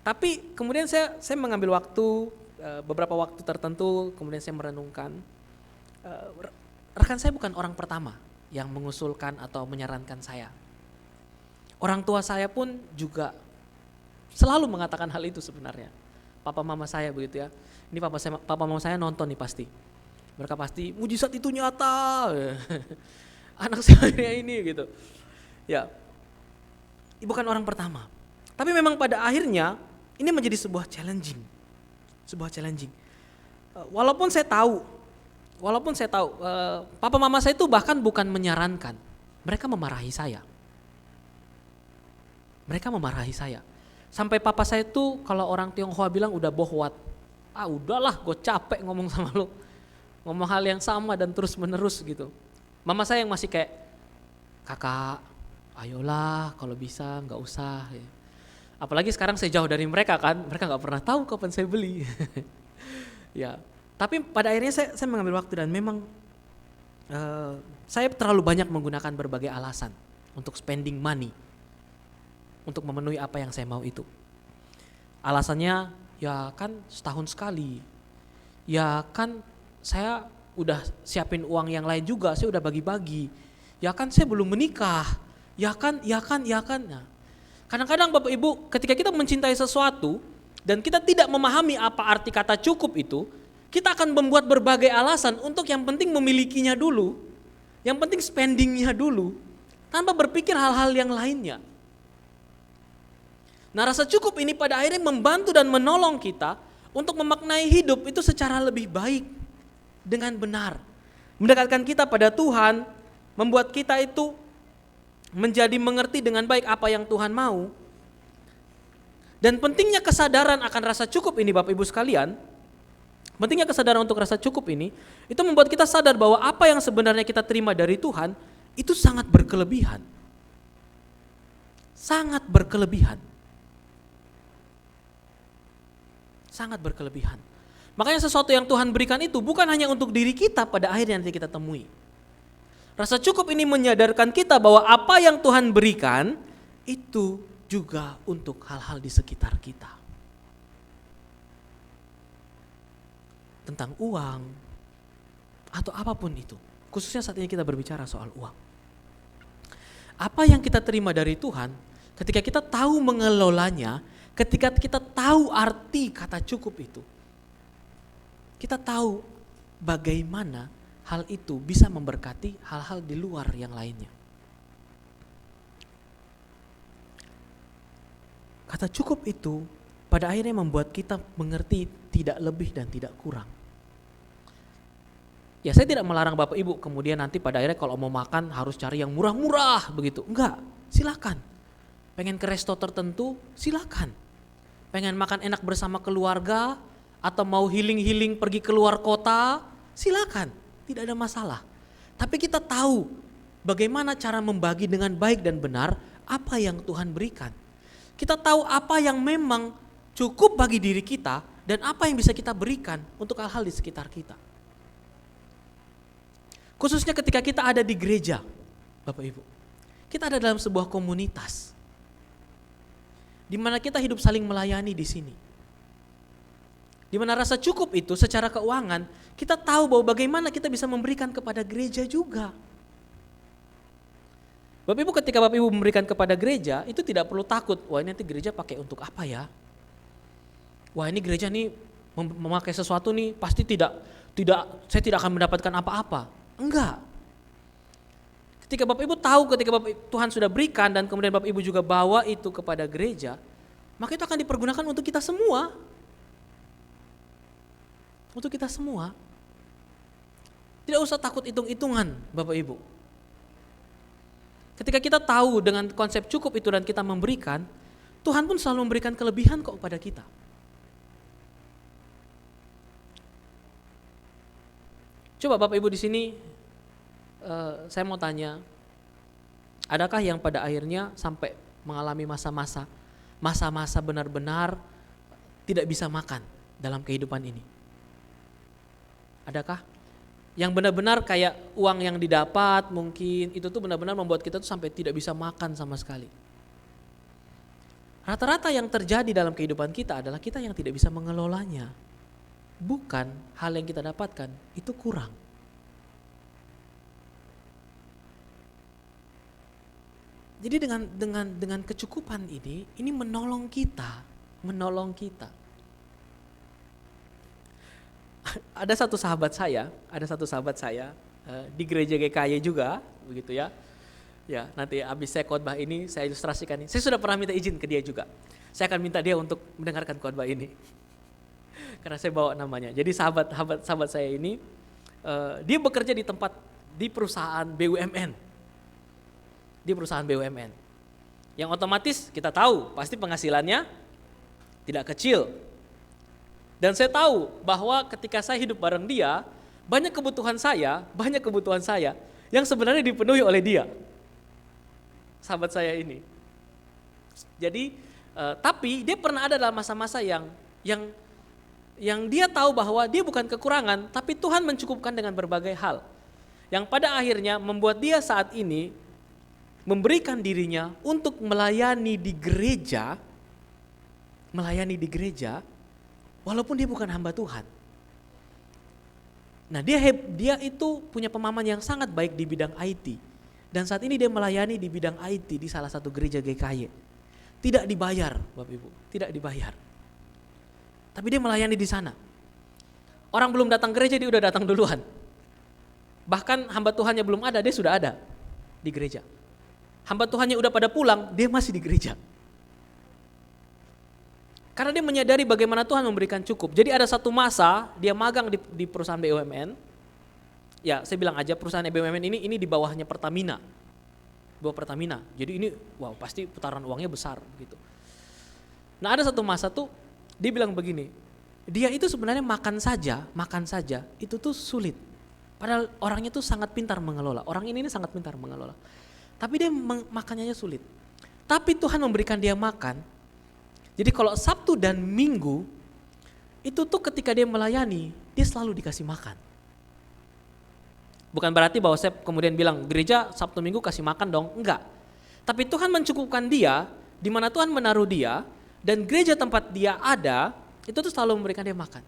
Tapi kemudian saya mengambil waktu, beberapa waktu tertentu, kemudian saya merenungkan, rekan saya bukan orang pertama yang mengusulkan atau menyarankan saya. Orang tua saya pun juga selalu mengatakan hal itu sebenarnya. Papa mama saya begitu ya. Ini papa mama saya nonton nih pasti. Mereka pasti, mujizat itu nyata. Anak saya ini gitu. Ya, bukan orang pertama. Tapi memang pada akhirnya ini menjadi sebuah challenging. Walaupun saya tahu, papa mama saya itu bahkan bukan menyarankan, mereka memarahi saya. Sampai papa saya itu kalau orang Tionghoa bilang udah bohwat. Udahlah, gue capek ngomong sama lo. Ngomong hal yang sama dan terus menerus gitu. Mama saya yang masih kayak, kakak ayolah kalau bisa nggak usah. Apalagi sekarang saya jauh dari mereka kan, mereka nggak pernah tahu kapan saya beli. Ya, tapi pada akhirnya saya mengambil waktu dan memang saya terlalu banyak menggunakan berbagai alasan untuk spending money, untuk memenuhi apa yang saya mau itu. Alasannya ya kan setahun sekali, ya kan saya udah siapin uang yang lain juga, saya udah bagi-bagi, ya kan saya belum menikah, ya kan. Nah, kadang-kadang Bapak Ibu ketika kita mencintai sesuatu dan kita tidak memahami apa arti kata cukup itu, kita akan membuat berbagai alasan untuk yang penting memilikinya dulu, yang penting spendingnya dulu, tanpa berpikir hal-hal yang lainnya. Nah, rasa cukup ini pada akhirnya membantu dan menolong kita untuk memaknai hidup itu secara lebih baik, dengan benar. Mendekatkan kita pada Tuhan, membuat kita itu menjadi mengerti dengan baik apa yang Tuhan mau. Dan pentingnya kesadaran akan rasa cukup ini Bapak Ibu sekalian, pentingnya kesadaran untuk rasa cukup ini, itu membuat kita sadar bahwa apa yang sebenarnya kita terima dari Tuhan, itu sangat berkelebihan. Sangat berkelebihan. Makanya sesuatu yang Tuhan berikan itu bukan hanya untuk diri kita pada akhirnya nanti kita temui. Rasa cukup ini menyadarkan kita bahwa apa yang Tuhan berikan itu juga untuk hal-hal di sekitar kita. Tentang uang atau apapun itu. Khususnya saat ini kita berbicara soal uang. Apa yang kita terima dari Tuhan, ketika kita tahu mengelolanya, ketika kita tahu arti kata cukup itu, kita tahu bagaimana hal itu bisa memberkati hal-hal di luar yang lainnya. Kata cukup itu pada akhirnya membuat kita mengerti tidak lebih dan tidak kurang. Ya, saya tidak melarang Bapak Ibu kemudian nanti pada akhirnya kalau mau makan harus cari yang murah-murah begitu. Enggak, silakan. Pengen ke resto tertentu, silakan. Pengen makan enak bersama keluarga atau mau healing-healing pergi keluar kota, silakan. Tidak ada masalah. Tapi kita tahu bagaimana cara membagi dengan baik dan benar apa yang Tuhan berikan. Kita tahu apa yang memang cukup bagi diri kita dan apa yang bisa kita berikan untuk hal-hal di sekitar kita. Khususnya ketika kita ada di gereja, Bapak Ibu. Kita ada dalam sebuah komunitas di mana kita hidup saling melayani di sini. Di mana rasa cukup itu secara keuangan, kita tahu bahwa bagaimana kita bisa memberikan kepada gereja juga. Bapak Ibu, ketika Bapak Ibu memberikan kepada gereja, itu tidak perlu takut, wah ini nanti gereja pakai untuk apa ya? Wah ini gereja nih memakai sesuatu nih pasti saya tidak akan mendapatkan apa-apa. Enggak. Ketika Bapak Ibu tahu, ketika Tuhan sudah berikan dan kemudian Bapak Ibu juga bawa itu kepada gereja, maka itu akan dipergunakan untuk kita semua. Untuk kita semua. Tidak usah takut hitung-hitungan Bapak Ibu. Ketika kita tahu dengan konsep cukup itu dan kita memberikan, Tuhan pun selalu memberikan kelebihan kok kepada kita. Coba Bapak Ibu di sini, saya mau tanya, adakah yang pada akhirnya sampai mengalami masa-masa masa-masa benar-benar tidak bisa makan dalam kehidupan ini? Adakah? Yang benar-benar kayak uang yang didapat mungkin itu tuh benar-benar membuat kita tuh sampai tidak bisa makan sama sekali. Rata-rata yang terjadi dalam kehidupan kita adalah kita yang tidak bisa mengelolanya. Bukan hal yang kita dapatkan itu kurang. Jadi dengan kecukupan ini menolong kita. Ada satu sahabat saya di gereja GKY juga, begitu ya. Ya, nanti habis saya khotbah ini saya ilustrasikan ini. Saya sudah pernah minta izin ke dia juga. Saya akan minta dia untuk mendengarkan khotbah ini. Karena saya bawa namanya. Jadi sahabat saya ini dia bekerja di perusahaan BUMN. Di perusahaan BUMN. Yang otomatis kita tahu pasti penghasilannya tidak kecil. Dan saya tahu bahwa ketika saya hidup bareng dia, banyak kebutuhan saya yang sebenarnya dipenuhi oleh dia. Sahabat saya ini. Jadi tapi dia pernah ada dalam masa-masa yang dia tahu bahwa dia bukan kekurangan, tapi Tuhan mencukupkan dengan berbagai hal. Yang pada akhirnya membuat dia saat ini memberikan dirinya untuk melayani di gereja walaupun dia bukan hamba Tuhan. Nah, dia itu punya pemahaman yang sangat baik di bidang IT. Dan saat ini dia melayani di bidang IT di salah satu gereja GKY. Tidak dibayar, Bapak Ibu, tidak dibayar. Tapi dia melayani di sana. Orang belum datang gereja dia udah datang duluan. Bahkan hamba Tuhannya belum ada, dia sudah ada di gereja. Hamba Tuhannya udah pada pulang, dia masih di gereja. Karena dia menyadari bagaimana Tuhan memberikan cukup. Jadi ada satu masa dia magang di perusahaan BUMN. Ya, saya bilang aja perusahaan BUMN ini di bawahnya Pertamina. Bawah Pertamina. Jadi ini pasti putaran uangnya besar gitu. Nah, ada satu masa tuh dia bilang begini. Dia itu sebenarnya makan saja itu tuh sulit. Padahal orangnya tuh sangat pintar mengelola. Orang ini sangat pintar mengelola. Tapi dia makannya sulit. Tapi Tuhan memberikan dia makan. Jadi kalau Sabtu dan Minggu itu tuh ketika dia melayani, dia selalu dikasih makan. Bukan berarti bahwa saya kemudian bilang gereja Sabtu Minggu kasih makan dong, enggak. Tapi Tuhan mencukupkan dia, di mana Tuhan menaruh dia, dan gereja tempat dia ada, itu tuh selalu memberikan dia makan.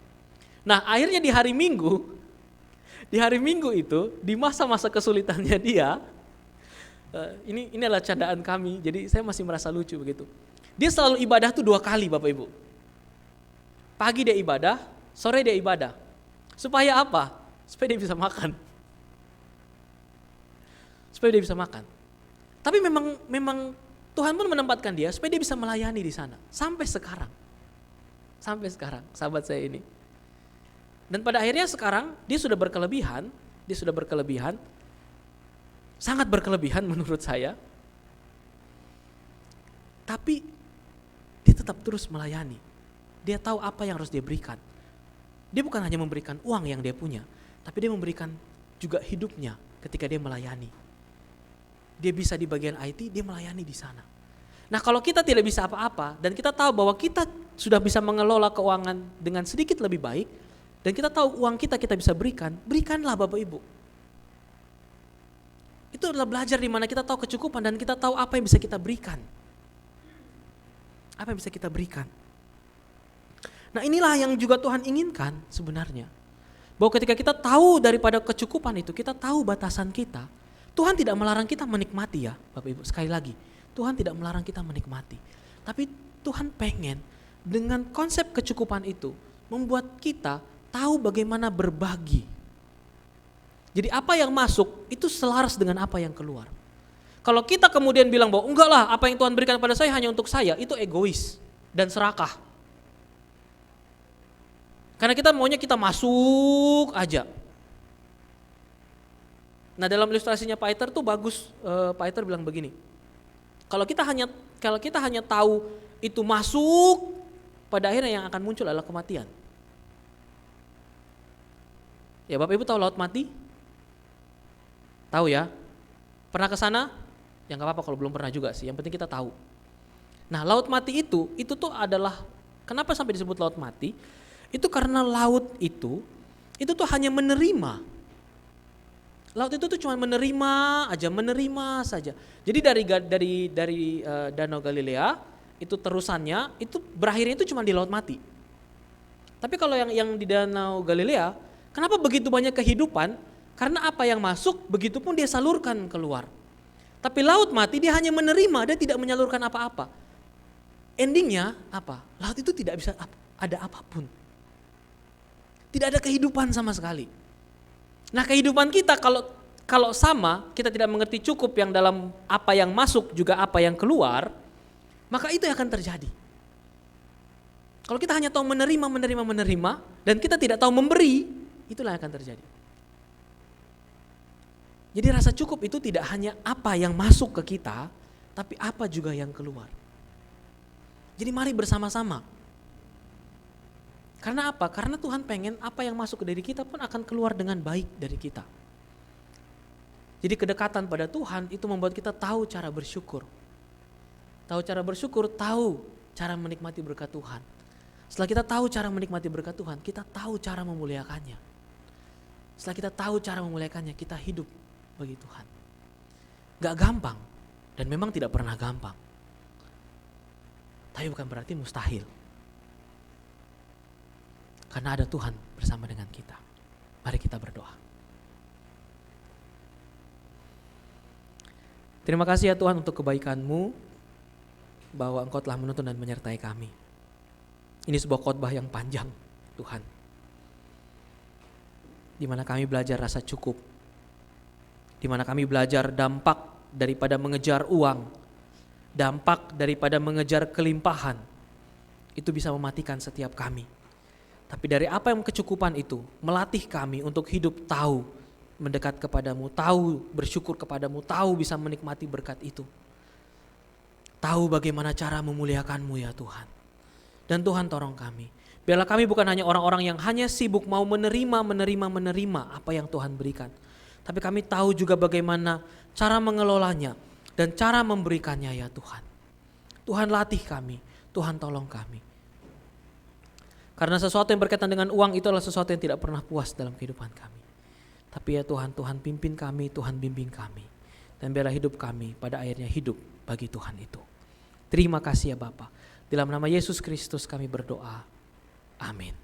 Nah, akhirnya di hari Minggu itu, di masa-masa kesulitannya dia, ini adalah candaan kami, jadi saya masih merasa lucu begitu. Dia selalu ibadah tuh 2 kali Bapak Ibu. Pagi dia ibadah, sore dia ibadah. Supaya apa? Supaya dia bisa makan. Tapi memang Tuhan pun menempatkan dia supaya dia bisa melayani di sana sampai sekarang, sahabat saya ini. Dan pada akhirnya sekarang dia sudah berkelebihan, sangat berkelebihan menurut saya. Tapi dia tetap terus melayani. Dia tahu apa yang harus dia berikan. Dia bukan hanya memberikan uang yang dia punya, tapi dia memberikan juga hidupnya ketika dia melayani. Dia bisa di bagian IT, dia melayani di sana. Nah, kalau kita tidak bisa apa-apa dan kita tahu bahwa kita sudah bisa mengelola keuangan dengan sedikit lebih baik dan kita tahu uang kita bisa berikanlah Bapak Ibu. Itu adalah belajar di mana kita tahu kecukupan dan kita tahu apa yang bisa kita berikan. Nah, inilah yang juga Tuhan inginkan sebenarnya. Bahwa ketika kita tahu daripada kecukupan itu, kita tahu batasan kita. Tuhan tidak melarang kita menikmati ya Bapak Ibu, sekali lagi. Tuhan tidak melarang kita menikmati. Tapi Tuhan pengen dengan konsep kecukupan itu membuat kita tahu bagaimana berbagi. Jadi apa yang masuk itu selaras dengan apa yang keluar. Kalau kita kemudian bilang bahwa enggak lah, apa yang Tuhan berikan pada saya hanya untuk saya, itu egois dan serakah. Karena kita maunya kita masuk aja. Nah, dalam ilustrasinya Pak Eiter tuh bagus, Pak Eiter bilang begini. Kalau kita hanya tahu itu masuk, pada akhirnya yang akan muncul adalah kematian. Ya, Bapak Ibu tahu laut mati? Tahu ya? Pernah ke sana? Ya nggak apa-apa kalau belum pernah juga sih, yang penting kita tahu. Nah, laut mati itu tuh adalah, kenapa sampai disebut laut mati? Itu karena laut itu tuh hanya menerima. Laut itu tuh cuma menerima saja. Jadi dari Danau Galilea itu terusannya itu berakhirnya itu cuma di laut mati. Tapi kalau yang di Danau Galilea, kenapa begitu banyak kehidupan? Karena apa yang masuk, begitu pun dia salurkan keluar. Tapi laut mati dia hanya menerima, dia tidak menyalurkan apa-apa. Endingnya apa? Laut itu tidak bisa ada apapun. Tidak ada kehidupan sama sekali. Nah, kehidupan kita kalau sama, kita tidak mengerti cukup yang dalam apa yang masuk juga apa yang keluar, maka itu yang akan terjadi. Kalau kita hanya tahu menerima dan kita tidak tahu memberi, itulah yang akan terjadi. Jadi rasa cukup itu tidak hanya apa yang masuk ke kita, tapi apa juga yang keluar. Jadi mari bersama-sama. Karena apa? Karena Tuhan pengen apa yang masuk ke diri kita pun akan keluar dengan baik dari kita. Jadi kedekatan pada Tuhan itu membuat kita tahu cara bersyukur. Tahu cara bersyukur, tahu cara menikmati berkat Tuhan. Setelah kita tahu cara menikmati berkat Tuhan, kita tahu cara memuliakannya. Setelah kita tahu cara memuliakannya, kita hidup bagi Tuhan. Gak gampang, dan memang tidak pernah gampang. Tapi bukan berarti mustahil. Karena ada Tuhan bersama dengan kita. Mari kita berdoa. Terima kasih ya Tuhan untuk kebaikan-Mu, bahwa Engkau telah menuntun dan menyertai kami. Ini sebuah khotbah yang panjang, Tuhan. Di mana kami belajar rasa cukup. Di mana kami belajar dampak daripada mengejar uang. Dampak daripada mengejar kelimpahan. Itu bisa mematikan setiap kami. Tapi dari apa yang kecukupan itu melatih kami untuk hidup tahu mendekat kepadamu, tahu bersyukur kepadamu, tahu bisa menikmati berkat itu. Tahu bagaimana cara memuliakanmu ya Tuhan. Dan Tuhan tolong kami. Biarlah kami bukan hanya orang-orang yang hanya sibuk mau menerima apa yang Tuhan berikan. Tapi kami tahu juga bagaimana cara mengelolanya dan cara memberikannya ya Tuhan. Tuhan latih kami, Tuhan tolong kami. Karena sesuatu yang berkaitan dengan uang itu adalah sesuatu yang tidak pernah puas dalam kehidupan kami. Tapi ya Tuhan, Tuhan pimpin kami, Tuhan bimbing kami. Dan biarlah hidup kami pada akhirnya hidup bagi Tuhan itu. Terima kasih ya Bapa. Dalam nama Yesus Kristus kami berdoa. Amin.